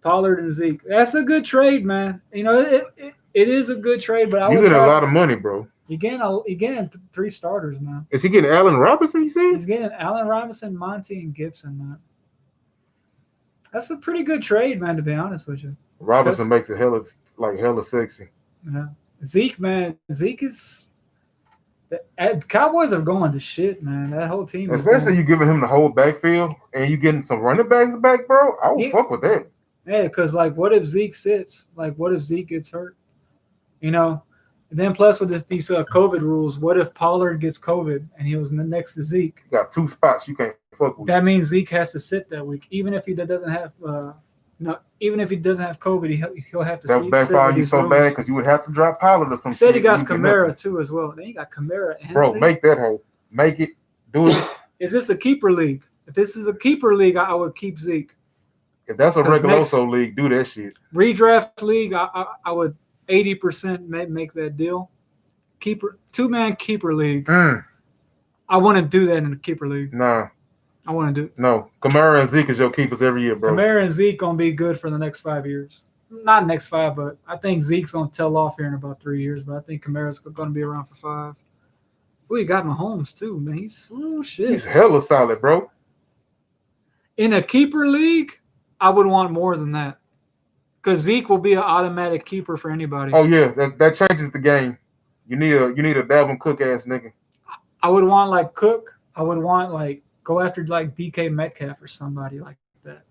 Pollard and Zeke. That's a good trade, man. It is a good trade, but you get a lot of money, bro. You're getting 3 starters, man. Is he getting Allen Robinson, you see? He's getting Allen Robinson, Monty, and Gibson, man. That's a pretty good trade, man, to be honest with you. Robinson makes it hella sexy. Yeah. Zeke, man. Zeke is – the Cowboys are going to shit, man. That whole team Especially you giving him the whole backfield and you getting some running backs back, bro. I will fuck with that. Yeah, because, what if Zeke sits? What if Zeke gets hurt? And then plus with these COVID rules, what if Pollard gets COVID and he was next to Zeke? You got 2 spots you can't fuck with. That means Zeke has to sit that week, even if he doesn't have COVID. He'll have to. That backfire you so bad because you would have to drop Pollard or some shit. Said he got Kamara too as well. Then you got Kamara and bro. Zeke. Make that hole. Make it. Do it. Is this a keeper league? If this is a keeper league, I would keep Zeke. If that's a regular league, do that shit. Redraft league, I would 80% make that deal. Keeper 2-man keeper league. I want to do that in the keeper league. Nah. I want to do. No. Kamara and Zeke is your keepers every year, bro. Kamara and Zeke going to be good for the next 5 years. Not next 5, but I think Zeke's going to tail off here in about 3 years. But I think Kamara's going to be around for 5. Oh, you got Mahomes too, man. Shit. He's hella solid, bro. In a keeper league, I would want more than that. Because Zeke will be an automatic keeper for anybody. Oh yeah, that changes the game. You need a Dalvin Cook ass nigga. I would want like Cook. I would want like go after like DK Metcalf or somebody like that.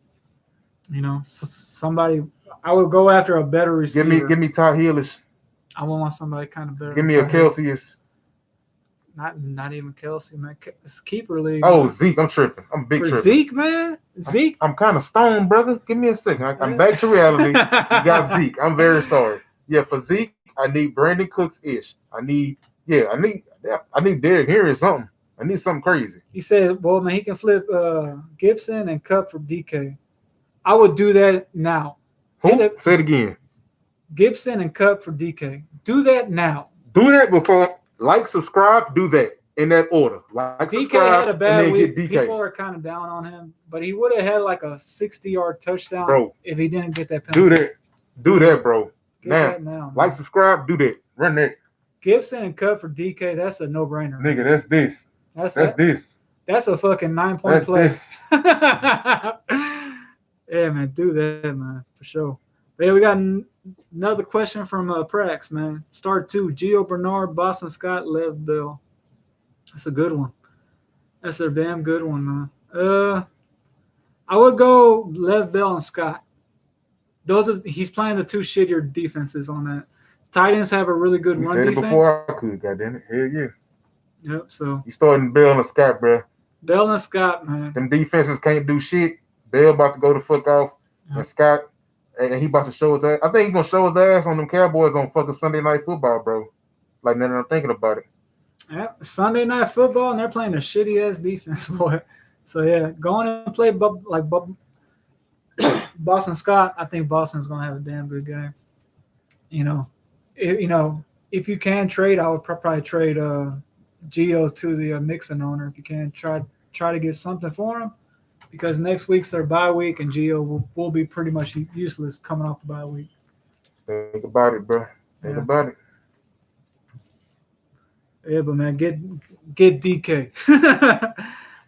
You know, somebody. I would go after a better receiver. Give me Ty Hillish. I would want somebody kind of better. Give me a Kelsey-ish. Not even Kelsey, man. It's keeper league. Oh, Zeke, I'm tripping. I'm big tripping. Zeke, man. Zeke. I'm kind of stoned, brother. Give me a second. I'm back to reality. You got Zeke. I'm very sorry. Yeah, for Zeke, I need Brandon Cooks-ish. I need Derrick Henry or something. I need something crazy. He said, well, man, he can flip Gibson and Cup for DK. I would do that now. Who? Say it again. Gibson and Cup for DK. Do that now. Do that before. Like, subscribe, do that in that order. Like, DK subscribe, had a bad and then week. get DK. People are kind of down on him, but he would have had like a 60-yard touchdown, bro, if he didn't get that penalty. Do that, bro. Now. Like, subscribe, do that. Run that. Gibson and Cup for DK, that's a no-brainer. Nigga, that's this. That's this. That's a fucking 9-point play. Yeah, man, do that, man, for sure. But yeah, we got another question from Prax, man. Start 2, Gio Bernard, Boston Scott, Lev Bell. That's a good one. That's a damn good one, man. I would go Lev Bell and Scott. He's playing the 2 shittier defenses on that. Titans have a really good run defense. You said it before I could, goddammit. Hell yeah. Yep, so. You starting Bell and Scott, bro. Bell and Scott, man. Them defenses can't do shit. Bell about to go the fuck off. Yep. And Scott, and he about to show his ass. I think he's going to show his ass on them Cowboys on fucking Sunday Night Football, bro. Like, now that I'm thinking about it. Yeah, Sunday Night Football, and they're playing a shitty-ass defense, boy. So, yeah, go on and play Boston Scott. I think Boston's going to have a damn good game. If you can trade, I would probably trade Gio to the Mixon owner. If you can, try to get something for him. Because next week's their bye week, and Gio will be pretty much useless coming off the bye week. Think about it, bro. Think about it. Yeah, but man, get DK.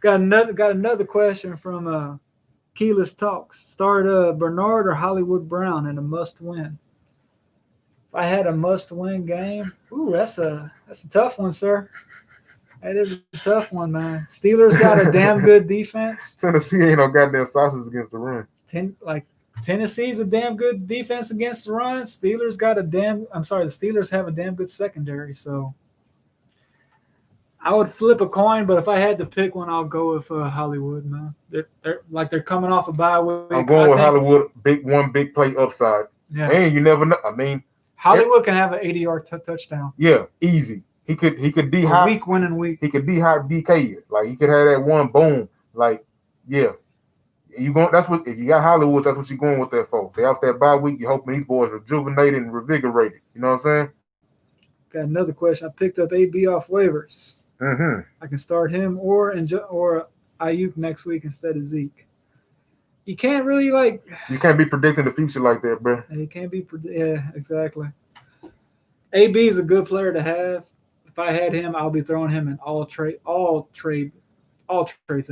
got another question from Keyless Talks. Start Bernard or Hollywood Brown in a must-win. If I had a must-win game, that's a tough one, sir. That is a tough one, man. Steelers got a damn good defense. Tennessee ain't no goddamn slouches against the run. Tennessee's a damn good defense against the run. The Steelers have a damn good secondary. So I would flip a coin, but if I had to pick one, I'll go with Hollywood, man. They're coming off a bye week. I'm going with Hollywood. Big play upside. Yeah. And you never know. I mean, Hollywood can have an 80-yard touchdown. Yeah, easy. He could D-hop. Week winning week. He could D-hop DK. Like, he could have that one boom. Like, yeah. That's what, if you got Hollywood, that's what you're going with that for. They off that bye week, you're hoping these boys rejuvenated and revigorated. You know what I'm saying? Got another question. I picked up AB off waivers. Mm-hmm. I can start him or Ayuk next week instead of Zeke. You can't really You can't be predicting the future like that, bro. And you can't be yeah, exactly. AB is a good player to have. If I had him, I'll be throwing him in all trades I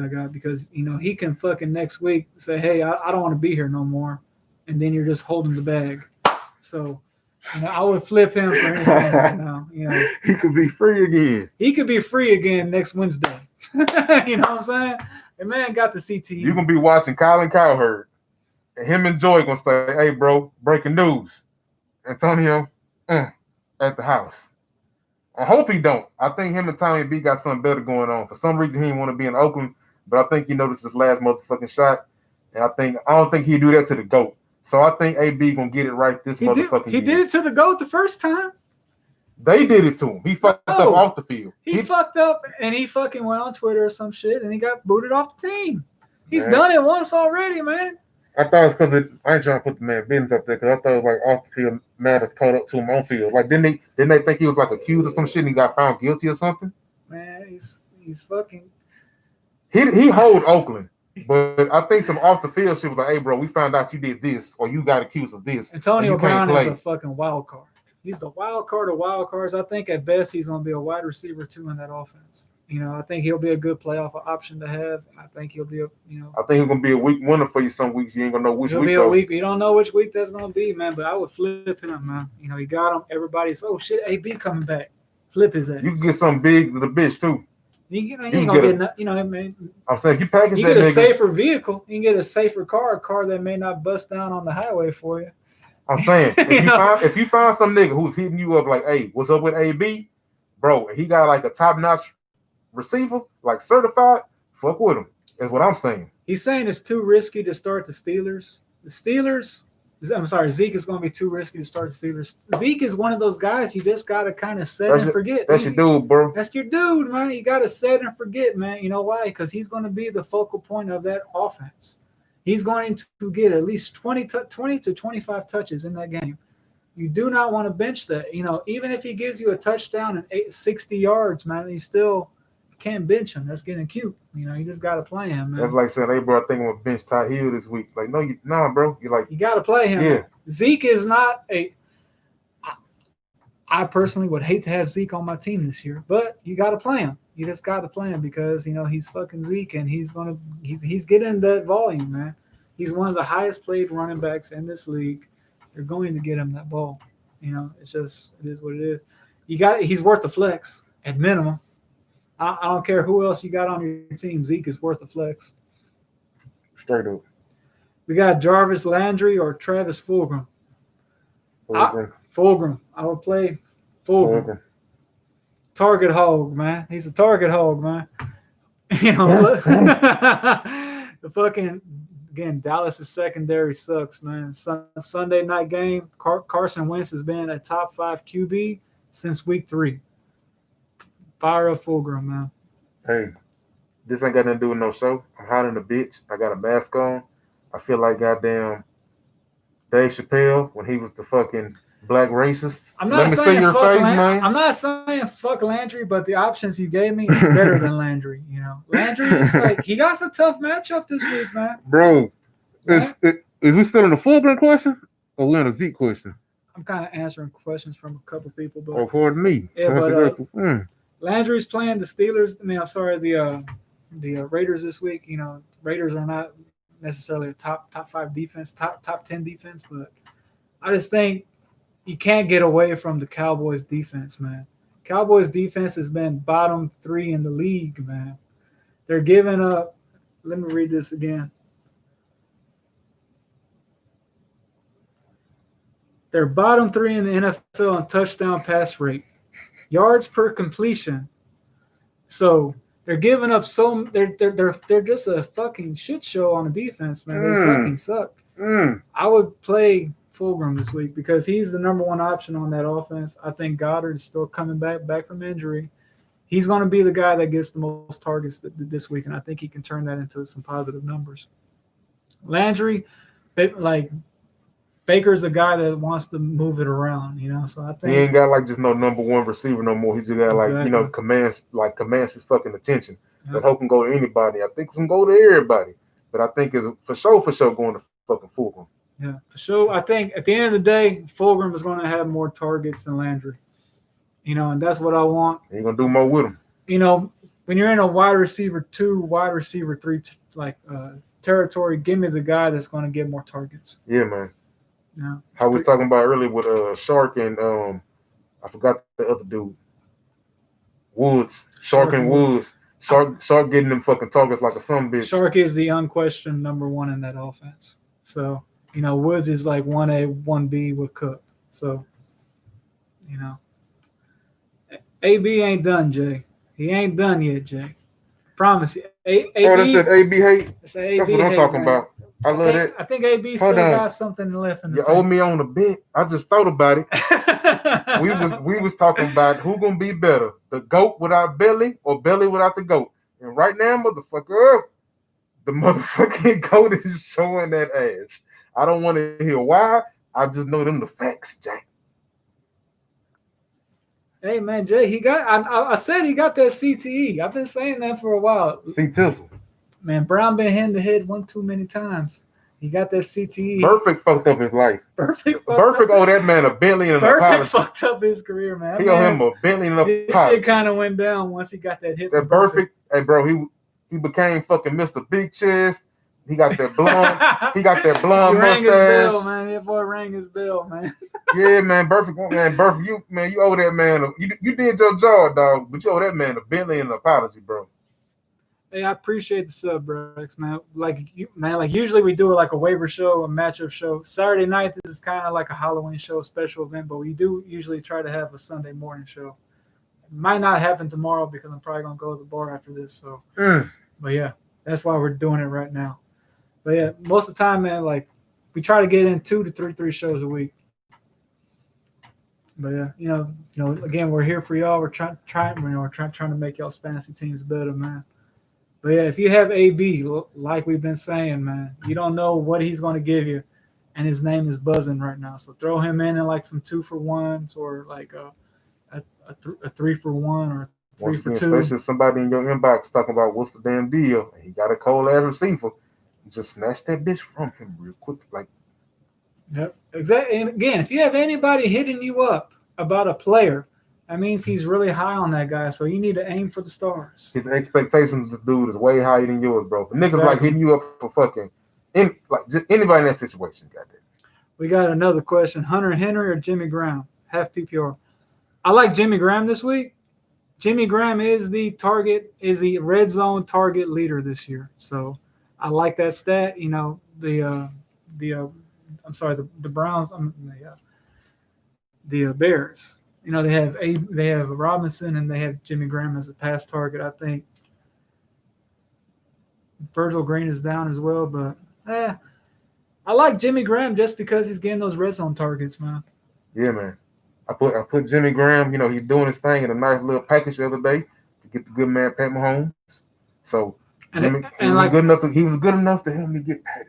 got because he can fucking next week say, hey, I don't want to be here no more, and then you're just holding the bag. So I would flip him for anything right now. He could be free again. He could be free again next Wednesday. You know what I'm saying? The man got the CTE. You're gonna be watching Colin Cowherd, and him and Joy gonna say, hey, bro, breaking news. Antonio at the house. I hope he don't. I think him and Tommy B got something better going on. For some reason, he didn't want to be in Oakland, but I think he noticed his last motherfucking shot. And I don't think he'd do that to the GOAT. So I think AB gonna get it right this motherfucking year. He did it to the GOAT the first time. They did it to him. He fucked up off the field. He fucked up and he fucking went on Twitter or some shit and he got booted off the team. He's done it once already, man. I thought it's because I ain't trying to put the man business up there because I thought it was like off the field matters caught up to him on field. Like didn't they think he was like accused of some shit and he got found guilty or something? Man, he's fucking. He hold Oakland, but I think some off the field shit was like, hey bro, we found out you did this or you got accused of this. Antonio Brown is a fucking wild card. He's the wild card of wild cards. I think at best he's going to be a wide receiver 2 in that offense. I think he'll be a good playoff option to have. I think he'll be I think he's gonna be a week winner for you. Some weeks you ain't gonna know which he'll week. be though. a week. You don't know which week that's going to be, man. But I would flip him, man. He got him. Everybody's shit. AB coming back. Flip his ass. You can get something big to the bitch too. You ain't gonna get man. I'm saying if you package you that get a nigga, safer vehicle. You can get a safer car, a car that may not bust down on the highway for you. I'm saying if you find some nigga who's hitting you up like, hey, what's up with AB, bro? And he got like a top notch receiver, like certified, fuck with him. That's what I'm saying. He's saying it's too risky to start the Steelers. Zeke is going to be too risky to start the Steelers. Zeke is one of those guys you just got to kind of set and forget. That's your dude, bro. That's your dude, man. You got to set and forget, man. You know why? Because he's going to be the focal point of that offense. He's going to get at least 20 to 25 touches in that game. You do not want to bench that. Even if he gives you a touchdown and 60 yards, man, you still can't bench him. That's getting cute. You just got to play him, man. That's like saying, hey, bro, I think I'm going to bench Ty Hill this week. Like, nah, bro. You're like, you got to play him. Yeah. Zeke is not I personally would hate to have Zeke on my team this year, but you got to play him. You just got to play him because, he's fucking Zeke and he's getting that volume, man. He's one of the highest played running backs in this league. You're going to get him that ball. It is what it is. He's worth the flex at minimum. I don't care who else you got on your team. Zeke is worth the flex. Straight up. We got Jarvis Landry or Travis Fulgham. Fulgham. I would play Fulgham. Target hog, man. He's a target hog, man. The fucking again, Dallas' secondary sucks, man. Sunday night game. Carson Wentz has been a top 5 QB since week 3. Fire up Fulgham, man. Hey, this ain't got nothing to do with no show. I'm hot in the bitch. I got a mask on. I feel like goddamn Dave Chappelle when he was the fucking black racist. I'm not saying fuck Landry, but the options you gave me is better than Landry. Landry is like he got a tough matchup this week, man. Bro, is we still in the Fulgham question or we in a Zeke question? I'm kind of answering questions from a couple people, but pardon me. Yeah, but Landry's playing the Steelers. The Raiders this week. Raiders are not necessarily a top 5 defense, top 10 defense, but I just think you can't get away from the Cowboys defense, man. Cowboys defense has been bottom 3 in the league, man. They're giving up. Let me read this again. They're bottom 3 in the NFL in touchdown pass rate, yards per completion. So they're giving up they're just a fucking shit show on the defense, man. They fucking suck. I would play Fulgham this week because he's the number 1 option on that offense. I think Goddard is still coming back from injury. He's going to be the guy that gets the most targets this week, and I think he can turn that into some positive numbers. Landry, Baker's a guy that wants to move it around, So I think he ain't got like just no number 1 receiver no more. He's just got commands his fucking attention. Yeah. That hope can go to anybody. I think it's gonna go to everybody, but I think it's for sure going to fucking Fulgham. Yeah, for sure. I think at the end of the day, Fulgham is going to have more targets than Landry. And that's what I want. You're gonna do more with him. When you're in a wide receiver 2, wide receiver 3 territory, give me the guy that's going to get more targets. Yeah, man. Yeah. How we was talking about earlier with Shark and I forgot the other dude. Woods. Shark and Woods. Shark getting them fucking targets like a son bitch. Shark is the unquestioned number 1 in that offense. So, Woods is like 1A, 1B with Cook. So, AB ain't done, Jay. He ain't done yet, Jay. Promise you. That's that AB hate? That's AB what I'm talking about. I love that. I think AB still got something left in the tank. You owe me on the bet. I just thought about it. we was talking about who gonna be better, the goat without belly or belly without the goat. And right now, motherfucker, the motherfucking goat is showing that ass. I don't want to hear why. I just know them the facts, Jay. Hey man, Jay, I said he got that CTE. I've been saying that for a while. C-Tizzle. Man, Brown been hit in the head one too many times. He got that CTE. Perfect fucked up his life. Perfect owe that man a Bentley and an apology. Fucked up his career, man. He owe him a Bentley and an apology. This shit kind of went down once he got that hit. That perfect. Hey, bro, he became fucking Mr. Big Chest. He got that blonde. He got that blonde mustache. His bell, man. That boy rang his bell, man. Yeah, man. Perfect, man. Perfect. You owe that man. You did your job, dog. But you owe that man a Bentley and an apology, bro. Hey, I appreciate the sub, Brex, man. Like usually we do like a waiver show, a matchup show. Saturday night, this is kind of like a Halloween show, special event, but we do usually try to have a Sunday morning show. It might not happen tomorrow because I'm probably gonna go to the bar after this. So, but yeah, that's why we're doing it right now. But yeah, most of the time, man, like we try to get in 2 to 3 shows a week. But yeah, you know, again, we're here for y'all. We're trying to make y'all's fantasy teams better, man. But yeah, if you have AB, like we've been saying, man, you don't know what he's going to give you, and his name is buzzing right now. So throw him in like some 2-for-1s or like a 3-for-1 or 3-for-2. Especially somebody in your inbox talking about what's the damn deal. He got a cold ass receiver. Just snatch that bitch from him real quick, like. Yep, exactly. And again, if you have anybody hitting you up about a player, that means he's really high on that guy, so you need to aim for the stars. His expectations of the dude is way higher than yours, bro. The niggas like hitting you up for fucking just anybody in that situation, goddamn. We got another question. Hunter Henry or Jimmy Graham? Half PPR. I like Jimmy Graham this week. Jimmy Graham is the red zone target leader this year. So I like that stat. You know, the Browns, the Bears. You know, they have Robinson and they have Jimmy Graham as a pass target. I think Virgil Green is down as well, but I like Jimmy Graham just because he's getting those red zone targets, man. Yeah, man. I put Jimmy Graham. You know, he's doing his thing in a nice little package the other day to get the good man Pat Mahomes. So he was good enough to help me get Patty.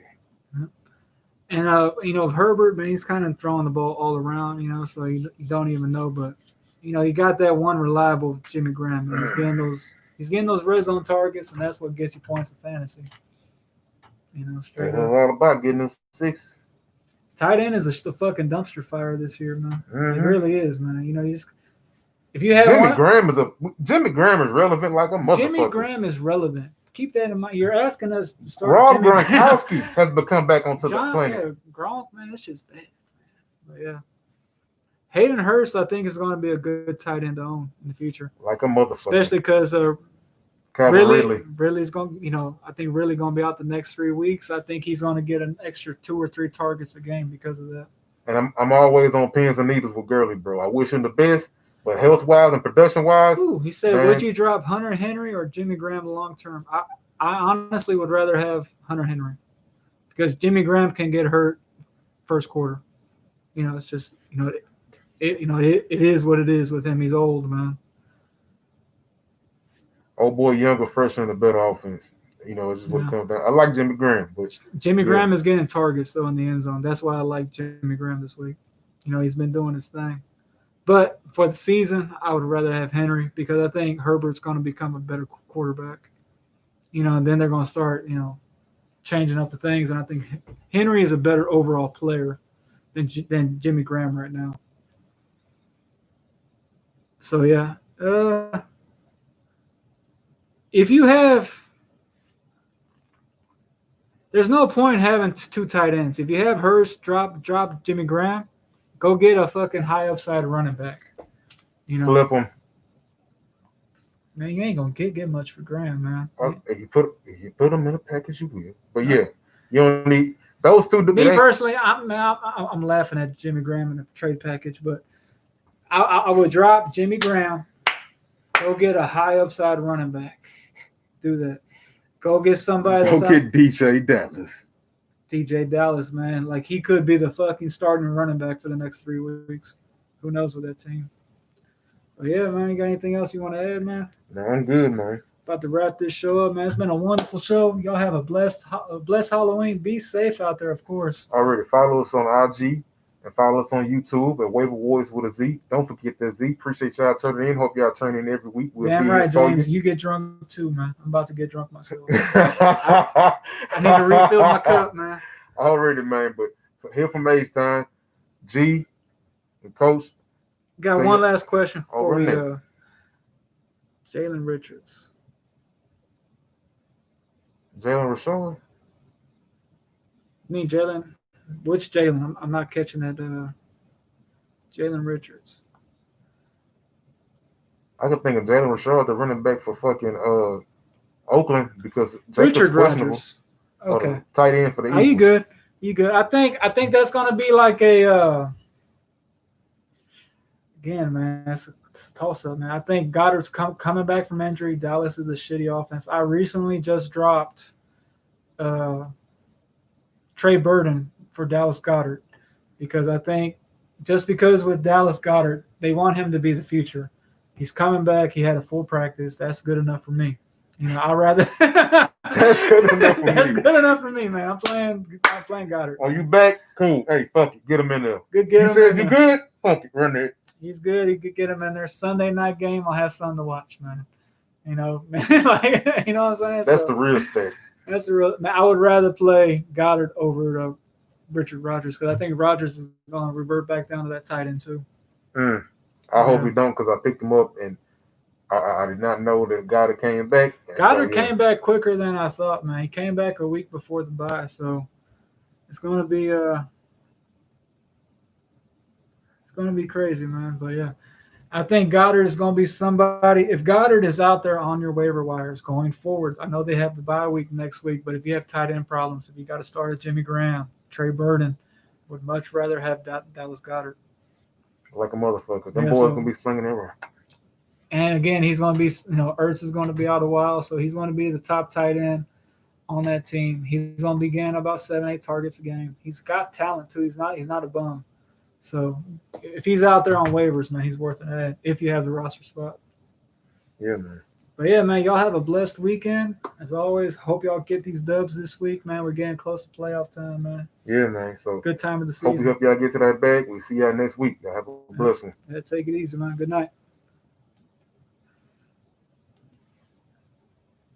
And, you know, Herbert, man, he's kind of throwing the ball all around, you know, so you don't even know. But, you know, you got that one reliable Jimmy Graham. And he's getting those red zone targets, and that's what gets you points in fantasy. You know, straight up. It's all about getting them 6. Tight end is a fucking dumpster fire this year, man. Mm-hmm. It really is, man. You know, if you have Jimmy Graham is relevant like a motherfucker. Jimmy Graham is relevant. Keep that in mind. You're asking us to start. Rob Gronkowski has become back onto the planet. Yeah, Gronk, man, that's just bad. But yeah, Hayden Hurst, I think, is going to be a good tight end to own in the future. Like a motherfucker. Especially because Ridley's going. You know, I think Ridley going to be out the next 3 weeks. I think he's going to get an extra 2 or 3 targets a game because of that. And I'm always on pins and needles with Gurley, bro. I wish him the best. But health-wise and production-wise, he said, man, would you drop Hunter Henry or Jimmy Graham long-term? I honestly would rather have Hunter Henry because Jimmy Graham can get hurt first quarter. You know, it's just, it is what it is with him. He's old, man. Old boy, younger, fresher, and a better offense. You know, it's just what comes down. I like Jimmy Graham, but Jimmy Graham is getting targets though in the end zone. That's why I like Jimmy Graham this week. You know, he's been doing his thing. But for the season, I would rather have Henry because I think Herbert's going to become a better quarterback. You know, and then they're going to start, you know, changing up the things. And I think Henry is a better overall player than Jimmy Graham right now. So, yeah. If you have – there's no point having 2 tight ends. If you have Hurst, drop Jimmy Graham. Go get a fucking high upside running back. You know, flip him. Man, you ain't gonna get much for Graham, man. If you put him in a package, you will. But yeah, you don't need those 2. Me personally, I'm laughing at Jimmy Graham in the trade package, but I would drop Jimmy Graham. Go get a high upside running back. Do that. Go get somebody. Go get DJ Dallas. DJ Dallas, man. Like, he could be the fucking starting running back for the next 3 weeks. Who knows with that team? But yeah, man, you got anything else you want to add, man? No, I'm good, man. About to wrap this show up, man. It's been a wonderful show. Y'all have a blessed Halloween. Be safe out there, of course. Already follow us on IG and follow us on YouTube at Waiver Warriors with a Z. Don't forget that Z. Appreciate y'all turning in. Hope y'all turn in every week. Damn right, James. You get drunk too, man. I'm about to get drunk myself. I need to refill my cup, man. already, man. But here from H-Town, G and Coach. Got So one you- last question Oh, before we run go. Jalen Richards. Jalen Rashawn. I mean Jalen. Which Jalen? I'm not catching that. Jalen Richards. I could think of Jalen Rashawn, the running back for fucking Oakland, because Jacob's Richard questionable. Rodgers. Or the Okay. tight end for the Are Eagles. you good? You good? I think that's gonna be like a again, man. It's a toss up, man. I think Goddard's coming back from injury. Dallas is a shitty offense. I recently just dropped Trey Burton for Dallas Goddard because I think just because with Dallas Goddard, they want him to be the future. He's coming back. He had a full practice. That's good enough for me. You know, I'd rather. That's good enough for That's me. good enough for me, man. I'm playing Goddard. Are you back? Cool. Hey, fuck it. Get him in there. Good. You said you good? Fuck it. Run it. He's good. He could get him in there. Sunday night game. I'll have something to watch, man. You know, man. Like, you know what I'm saying? That's the real stat. That's the real. I would rather play Goddard over Richard Rodgers because I think Rodgers is going to revert back down to that tight end too. I hope he don't because I picked him up and I did not know that Goddard came back. Goddard came back quicker than I thought, man. He came back a week before the bye, so it's going to be crazy, man. But yeah, I think Goddard is going to be somebody. If Goddard is out there on your waiver wires going forward, I know they have the bye week next week, but if you have tight end problems, if you got to start at Jimmy Graham, Trey Burton, would much rather have Dallas Goddard. Like a motherfucker. Them Yeah, boys so- going to be slinging everywhere. And again, he's going to be, Ertz is going to be out a while, so he's going to be the top tight end on that team. He's going to be getting about 7-8 targets a game. He's got talent too. He's not a bum. So if he's out there on waivers, man, he's worth an ad if you have the roster spot. Yeah, man. But yeah, man, y'all have a blessed weekend. As always, hope y'all get these dubs this week, man. We're getting close to playoff time, man. Yeah, man. So Good time of the hope we season. help y'all get to that bag. We'll see y'all next week. Y'all have a blessed one. Yeah, take it easy, man. Good night.